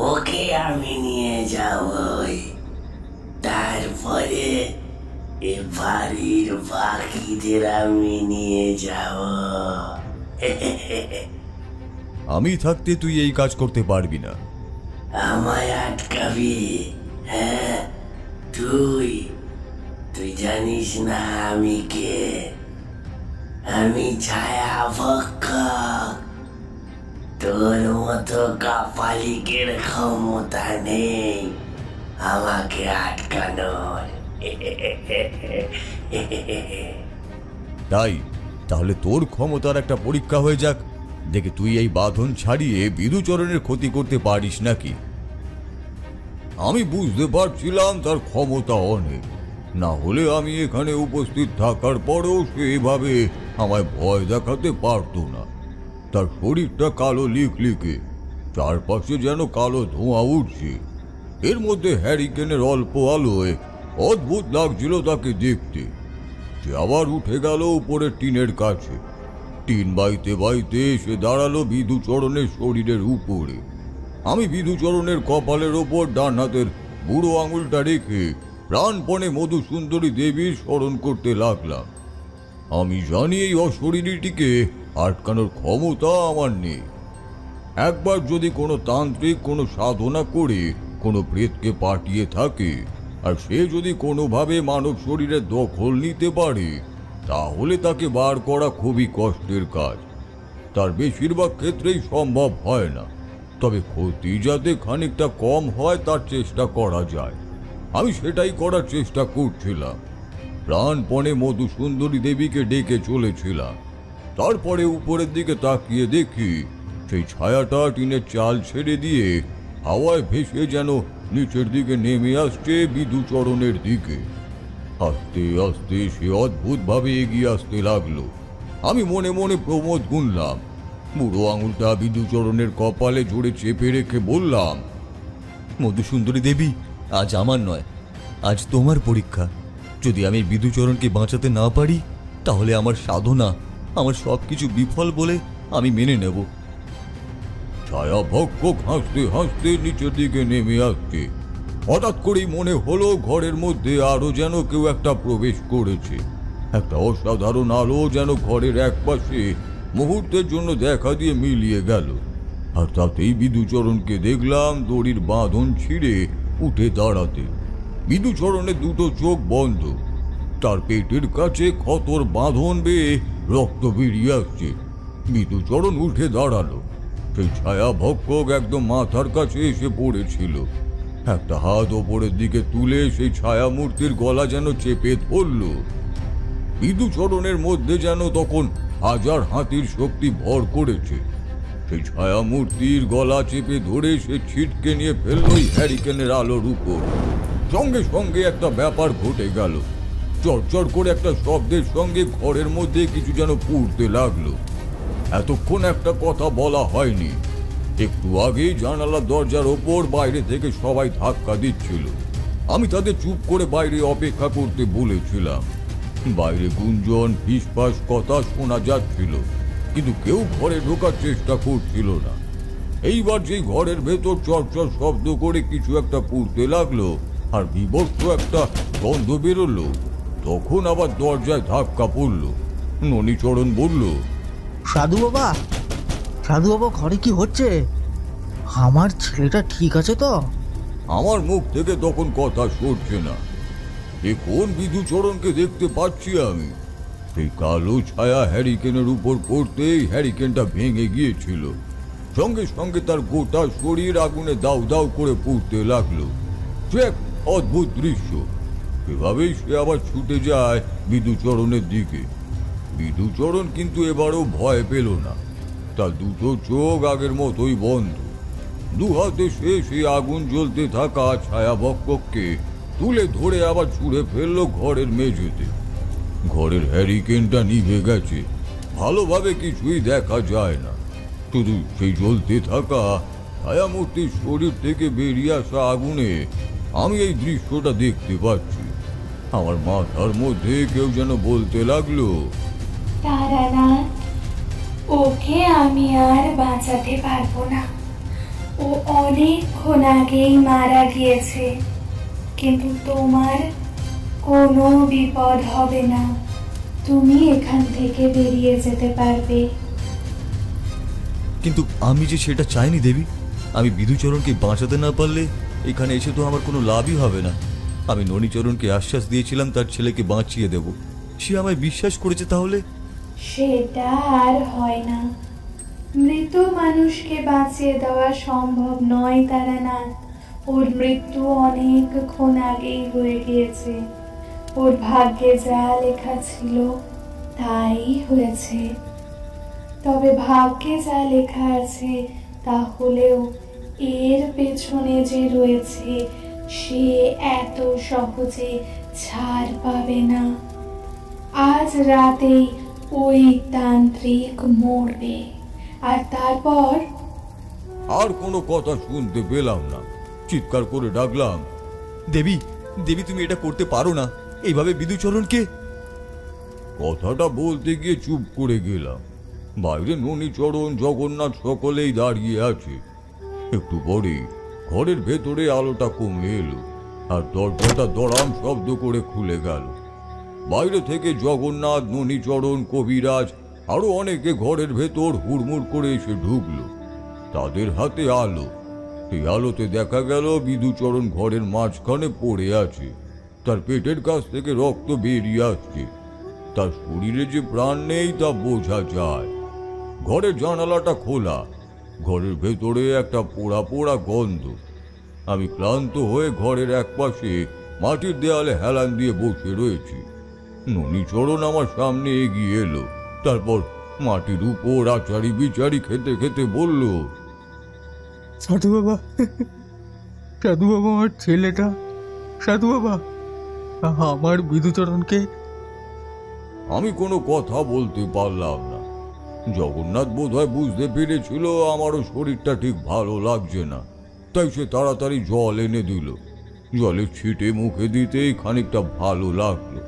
ওকে আমি নিয়ে যাবই। তারপরে এ বাড়ির বাকিদের আমি নিয়ে যাব। আমি থাকতে তুই এই কাজ করতে পারবি না। আমায় আটকাবি? হ্যাঁ, তুই জানিস না আমি কে? আমি ছায়া ভক্ষক। তোর মতো কাপালিকের ক্ষমতা নেই আমাকে আটকানোর। তাই তাহলে তোর ক্ষমতার একটা পরীক্ষা হয়ে যাক, দেখে তুই এই বাঁধন ছাড়িয়ে বিধুচরণের ক্ষতি করতে পারিস নাকি। আমি বুঝতে পারছিলাম তার ক্ষমতা অনেক, না হলে আমি এখানে উপস্থিত থাকার পরেও সে এভাবে আমায় ভয় দেখাতে পারতো না। তার শরীরটা কালো লিকলিকে, চারপাশে যেন কালো ধোঁয়া উঠছে। এর মধ্যে হ্যারিকেনের অল্প আলোয় অদ্ভুত লাগছিল তাকে দেখতে। সে আবার উঠে গেল উপরে টিনের কাছে। টিন বাইতে বাইতে সে দাঁড়ালো বিধুচরণের শরীরের উপরে। আমি বিধুচরণের কপালের ওপর ডান হাতের বুড়ো আঙুলটা রেখে প্রাণপণে মধুসুন্দরী দেবীর স্মরণ করতে লাগলাম। আমি জানি এই অশরীরীটিকে আটকানোর ক্ষমতা আমার নেই। একবার যদি কোনো তান্ত্রিক কোনো সাধনা করে কোনো প্রেতকে পাঠিয়ে থাকে, আর সে যদি কোনোভাবে মানব শরীরের দখল নিতে পারে, তাহলে তাকে বার করা খুবই কষ্টের কাজ। তার বেশিরভাগ ক্ষেত্রেই সম্ভব হয় না, তবে ক্ষতি যাতে খানিকটা কম হয় তার চেষ্টা করা যায়। আমি সেটাই করার চেষ্টা করছিলাম। প্রাণপণে মধুসুন্দরী দেবীকে ডেকে চলেছিলাম। তারপরে উপরের দিকে তাকিয়ে দেখি সেই ছায়াটা টিনের চাল ছেড়ে দিয়ে হাওয়ায় ভেসে যেন নিচের দিকে নেমে আসছে বিধুচরণের দিকে। আস্তে আস্তে সে অদ্ভুতভাবে এগিয়ে আসতে লাগলো। আমি মনে মনে প্রমোদ গুনলাম। বুড়ো আঙুলটা বিধুচরণের কপালে জোরে চেপে রেখে বললাম, মধুসুন্দরী দেবী, আজ আমার নয়, আজ তোমার পরীক্ষা। যদি আমি বিধুচরণকে বাঁচাতে না পারি, তাহলে আমার সাধনা, আমার সবকিছু বিফল বলে আমি মেনে নেব। ছায়া ভক্ষক হাসতে হাসতে নিচের দিকে নেমে আসছে। হঠাৎ করেই মনে হলো ঘরের মধ্যে আরো যেন কেউ একটা প্রবেশ করেছে। একটা অসাধারণ আলো যেন ঘরের একপাশে মুহূর্তের জন্য দেখা দিয়ে মিলিয়ে গেল। আর তাতেই বিধুচরণকে দেখলাম দড়ির বাঁধন ছিঁড়ে উঠে দাঁড়াতে। বিধুচরণের দুটো চোখ বন্ধ, তার পেটের কাছে ক্ষতর বাঁধন বেয়ে রক্ত বেরিয়ে আসছে। বিধুচরণ উঠে দাঁড়ালো। সেই ছায়া ভক্ষক একদম মাথার কাছে এসে পড়েছিল। একটা হাত ওপরের দিকে তুলে সেই ছায়া মূর্তির গলা যেন চেপে ধরল। বিধুচরণের মধ্যে যেন তখন হাজার হাতির শক্তি ভর করেছে। সেই ছায়া মূর্তির গলা চেপে ধরে সে ছিটকে নিয়ে ফেলল হ্যারিকেনের আলোর উপর। সঙ্গে সঙ্গে একটা ব্যাপার ঘটে গেল। চড়চড় করে একটা শব্দের সঙ্গে ঘরের মধ্যে কিছু যেন পুড়তে লাগলো। এতক্ষণ একটা কথা বলা হয়নি। একটু আগেই জানালার দরজার ওপর বাইরে থেকে সবাই ধাক্কা দিচ্ছিল। আমি তাদের চুপ করে বাইরে অপেক্ষা করতে বলেছিলাম। বাইরে গুঞ্জন ফিসফাস কথা শোনা যাচ্ছিল, কিন্তু কেউ ঘরে ঢোকার চেষ্টা করছিল না। এইবার যে ঘরের ভেতর চরচর শব্দ করে কিছু একটা পুড়তে লাগলো আর বিভৎস একটা গন্ধ বেরোলো, তখন আবার দরজায় ধাক্কা পড়ল। ননীচরণ বলল, সাধু বাবা, সাধু বাবা, ঘরে কি হচ্ছে? আমার ছেলেটা ঠিক আছে তো? আমার মুখ থেকে তখন কথা সরছে না। এ কোন বিধুচরণকে দেখতে পাচ্ছি আমি? সেই কালো ছায়া হ্যারিকেনের উপর পড়তেই হ্যারিকেনটা ভেঙে গিয়েছিল। সঙ্গে সঙ্গে তার গোটা শরীর আগুনে দাউ দাউ করে পুড়তে লাগলো। সে এক অদ্ভুত দৃশ্য। এভাবেই সে আবার ছুটে যায় বিধুচরণের দিকে। বিধুচরণ কিন্তু এবারও ভয় পেল না। তার দুটো চোখ আগের মতোই বন্ধ। দু হাতে সে সেই আগুন জ্বলতে থাকা ছায়া ভক্ষককে তুলে ধরে আবার ছুঁড়ে ফেললো ঘরের মেঝেতে। ঘরের হ্যারিকেনটা নিভে গেছে, ভালোভাবে কিছুই দেখা যায় না। শুধু সেই জ্বলতে থাকা ছায়ামূর্তির শরীর থেকে বেরিয়ে আসা আগুনে আমি এই দৃশ্যটা দেখতে পাচ্ছি। আমার মাথার মধ্যে কেউ যেন বলতে লাগলো, তারানাথ, ওকে আমি আর বাঁচাতে পারবো না। ও অনেকক্ষণ আগেই মারা গিয়েছে, কিন্তু তোমার কোনো বিপদ হবে না। তুমি এখান থেকে বেরিয়ে যেতে পারবে। কিন্তু আমি যে সেটা চাইনি দেবী। আমি বিধুচরণকে বাঁচাতে না পারলে এখানে এসে তো আমার কোনো লাভই হবে না। আমি ননীচরণকে আশ্বাস দিয়েছিলাম তার ছেলেকে বাঁচিয়ে দেব। সে আমায় বিশ্বাস করেছে, তাহলে সেটা আর হয় না। মৃত মানুষকে বাঁচিয়ে দেওয়া সম্ভব নয় তারানাথ। ওর মৃত্যু অনেকক্ষণ আগেই হয়ে গিয়েছে। ওর ভাগ্যে যা লেখা ছিল তাই হয়েছে। তবে ভাগ্যে যা লেখা আছে তাহলেও এর পেছনে যে রয়েছে সে এত সহজে ছাড় পাবে না। আজ রাতেই ওই তান্ত্রিক মরবে, আর তারপর আর কোনো কথা শুনতে পেলাম না। চিৎকার করে ডাকলাম, দেবী দেবী তুমি এটা করতে পারো না, এইভাবে বিদুচরণকে। কথাটা বলতে গিয়ে চুপ করে গেলাম। বাইরে ননীচরণ, জগন্নাথ সকলেই দাঁড়িয়ে আছে। একটু পরে ঘরের ভেতরে আলোটা কমে এলো, আর দরজাটা দড়াম শব্দ করে খুলে গেল। বাইরে থেকে জগন্নাথ, ননীচরণ, কবিরাজ আরো অনেকে ঘরের ভেতর হুড়মুড় করে এসে ঢুকলো। তাদের হাতে আলো। সেই আলোতে দেখা গেল বিদুচরণ ঘরের মাঝখানে পড়ে আছে। তার পেটের কাছ থেকে রক্ত বেরিয়ে আসছে। তার শরীরে যে প্রাণ নেই তা বোঝা যায়। ঘরের জানালাটা খোলা, ঘরের ভেতরে একটা পোড়া পোড়া গন্ধ। আমি ক্লান্ত হয়ে ঘরের একপাশে মাটির দেয়ালে হেলান দিয়ে বসে রয়েছি। ননীচরণ আমার সামনে এগিয়ে এলো। তারপর মাটির উপর আচারি বিচারি খেতে খেতে বলল, সাধু বাবা, সাধু বাবা, আমার ছেলেটা, সাধু বাবা, আমার বিদুচরণকে। আমি কোনো কথা বলতে পারলাম না। জগন্নাথ বোধহয় বুঝতে পেরেছিল আমারও শরীরটা ঠিক ভালো লাগছে না, তাই সে তাড়াতাড়ি জল এনে দিল। জলে ছিটে মুখে দিতেই খানিকটা ভালো লাগলো।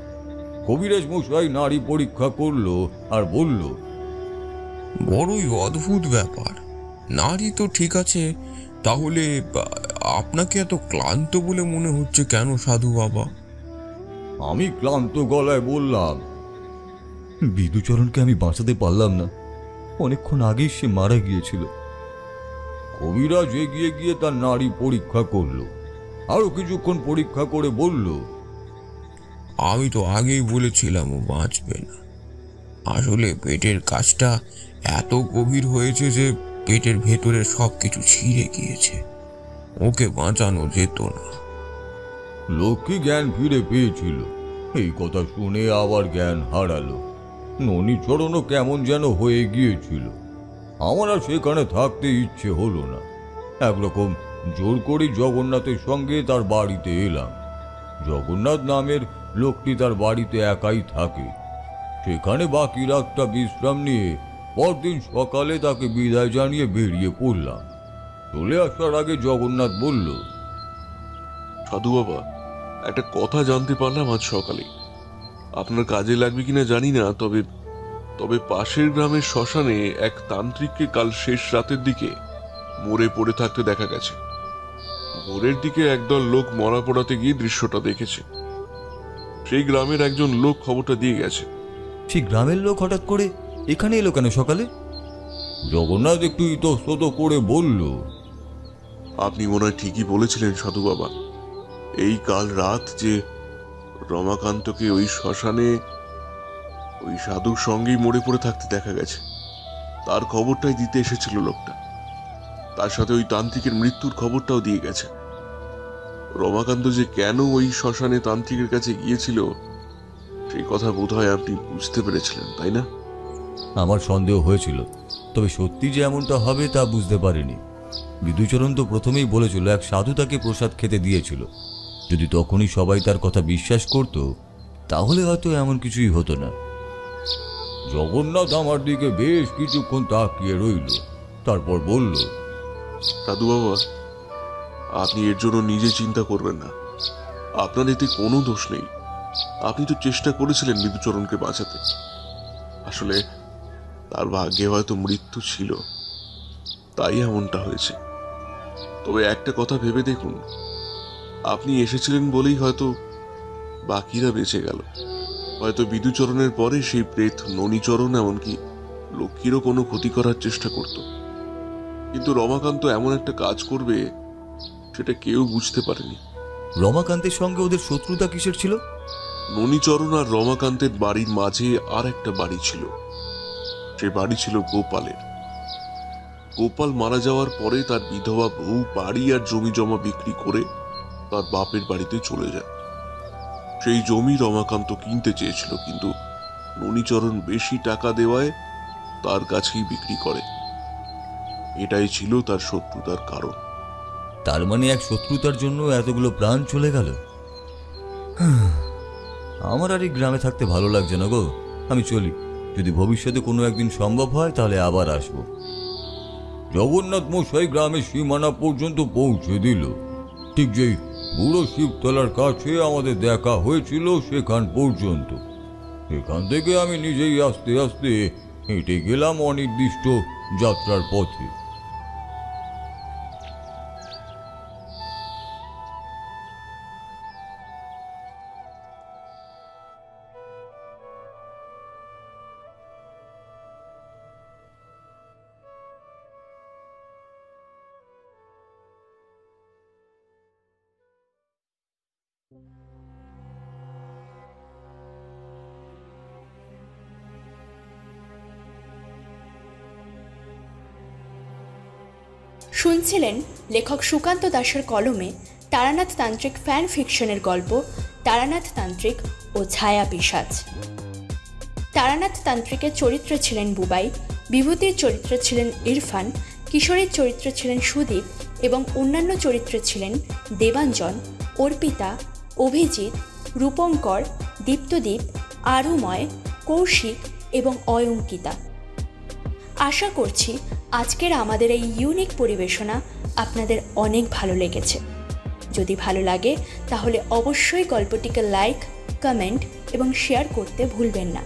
কবিরাজ মশাই নাড়ি পরীক্ষা করলো আর বলল, বড়ই অদ্ভুত ব্যাপার। নারী তো ঠিক আছে, তাহলে আপনাকে এত ক্লান্ত বলে মনে হচ্ছে কেন সাধু বাবা? আমি ক্লান্ত গলায় বললাম, বিদুচরণকে আমি বাঁচাতে পারলাম না, অনেকক্ষণ আগেই সে মারা গিয়েছিল। কবিরাজ এগিয়ে গিয়ে তার নাড়ি পরীক্ষা করলো। আরো কিছুক্ষণ পরীক্ষা করে বলল, আমি তো আগেই বলেছিলাম ও বাঁচবে না। আসলে পেটের কাজটা এত গভীর হয়েছে যে পেটের ভেতরে সবকিছু ছিঁড়ে গিয়েছে, ওকে বাঁচানো যেত না। লক্ষ্মী জ্ঞান ফিরে পেয়েছিল। এই কথা শুনে আবার জ্ঞান হারালো। ননীচরণও কেমন যেন হয়ে গিয়েছিল। আমার আর সেখানে থাকতে ইচ্ছে হলো না। একরকম জোর করে জগন্নাথের সঙ্গে তার বাড়িতে এলাম। জগন্নাথ নামের লোকটি তার বাড়িতে একাই থাকে। সেখানে বাকি রাতটা বিশ্রাম নিয়ে পরদিন সকালে তাকে বিদায় জানিয়ে বেরিয়ে পড়লাম। চলে আসার আগে জগন্নাথ বলল, সাধু বাবা, একটা কথা জানতে পারলাম আজ সকালে। আপনার কাজে লাগবে কিনা জানি না, তবে পাশের গ্রামের শ্মশানে এক তান্ত্রিককে কাল শেষ রাতের দিকে মরে পড়ে থাকতে দেখা গেছে। ভোরের দিকে একদল লোক মরা পড়াতে গিয়ে দৃশ্যটা দেখেছে। সেই গ্রামের একজন লোক খবরটা দিয়ে গেছে। সেই গ্রামের লোক হঠাৎ করে এখানে এলো কেন সকালে? জগন্নাথ একটু ইতস্তত করে বলল, আপনি মনে হয় ঠিকই বলেছিলেন সাধু বাবা। এই কাল রাত যে রমাকান্তকে ওই শ্মশানে ওই সাধুর সঙ্গেই মরে পড়ে থাকতে দেখা গেছে, তার খবরটাই দিতে এসেছিল লোকটা। তার সাথে ওই তান্ত্রিকের মৃত্যুর খবরটাও দিয়ে গেছে। রমাকান্ত যে কেন ওই শ্মশানে তান্ত্রিকের কাছে গিয়েছিল সেই কথা বোধহয় আপনি বুঝতে পেরেছিলেন, তাই না? আমার সন্দেহ হয়েছিল, তবে সত্যি যে এমনটা হবে তা বুঝতে পারিনি। বিদুচরণ তো প্রথমেই বলেছিল এক সাধু তাকে প্রসাদ খেতে দিয়েছিল। যদি তখনই সবাই তার কথা বিশ্বাস করত তাহলে হয়তো এমন কিছুই হতো না। জগন্নাথ আমার দিকে বেশ কিছুক্ষণ তাকিয়ে রইল, তারপর বলল, সাধু বাবা, আপনি এর জন্য নিজে চিন্তা করবেন না। আপনার এতে কোনো দোষ নেই। আপনি তো চেষ্টা করেছিলেন বিদুচরণকে বাঁচাতে। আসলে তার ভাগ্যে হয়তো মৃত্যু ছিল, তাই এমনটা হয়েছে। তবে একটা কথা ভেবে দেখুন, আপনি এসেছিলেন বলেই হয়তো বাকিরা বেঁচে গেল। হয়তো বিদুচরণের পরে সেই প্রেত ননীচরণ এমনকি লক্ষ্মীরও কোনো ক্ষতি করার চেষ্টা করত। কিন্তু রমাকান্ত এমন একটা কাজ করবে সেটা কেউ বুঝতে পারেনি। রমাকান্তের সঙ্গে ওদের শত্রুতা কিসের ছিল? ননীচরণ আর রমাকান্তের বাড়ির মাঝে আর একটা বাড়ি ছিল। সে বাড়ি ছিল গোপালের। গোপাল মারা যাওয়ার পরে তার বিধবা বউ বাড়ি আর জমি জমা বিক্রি করে তার বাপের বাড়িতে চলে যায়। সেই জমি রমাকান্ত কিনতে চেয়েছিল, কিন্তু ননীচরণ বেশি টাকা দেওয়ায় তার কাছেই বিক্রি করে। এটাই ছিল তার শত্রুতার কারণ। তার মানে এক শত্রুতার জন্য এতগুলো প্রাণ চলে গেল। আমার আর এই গ্রামে থাকতে ভালো লাগছে না গো। আমি চলি, যদি ভবিষ্যতে কোনো একদিন সম্ভব হয় তাহলে আবার আসব। জগন্নাথ মশাই গ্রামের সীমানা পর্যন্ত পৌঁছে দিল। ঠিক যেই বুড়ো শিবতলার কাছে আমাদের দেখা হয়েছিল সেখান পর্যন্ত। এখান থেকে আমি নিজেই আস্তে আস্তে হেঁটে গেলাম অনির্দিষ্ট যাত্রার পথে। শুনছিলেন লেখক সুকান্ত দাসের কলমে তারানাথ তান্ত্রিক ফ্যান ফিকশনের গল্প তারানাথ তান্ত্রিক ও ছায়া পিশাচ। তারানাথ তান্ত্রিকের চরিত্রে ছিলেন বুবাই, বিভূতির চরিত্রে ছিলেন ইরফান, কিশোরীর চরিত্রে ছিলেন সুদীপ এবং অন্যান্য চরিত্রে ছিলেন দেবাঞ্জন, অর্পিতা, অভিজিৎ, রূপঙ্কর, দীপ্তদীপ, আরুময়, কৌশিক এবং অয়ঙ্কিতা। আশা করছি আজকের আমাদের এই ইউনিক পরিবেশনা আপনাদের অনেক ভালো লেগেছে। যদি ভালো লাগে তাহলে অবশ্যই গল্পটিকে লাইক, কমেন্ট এবং শেয়ার করতে ভুলবেন না।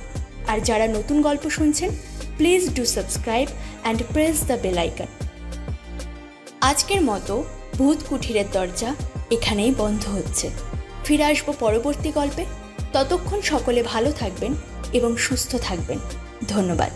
আর যারা নতুন গল্প শুনছেন, please do subscribe and press the bell icon. আজকের মতো ভূত কুঠিরের দরজা এখানেই বন্ধ হচ্ছে। ফিরে আসবো পরবর্তী গল্পে। ততক্ষণ সকলে ভালো থাকবেন এবং সুস্থ থাকবেন। ধন্যবাদ।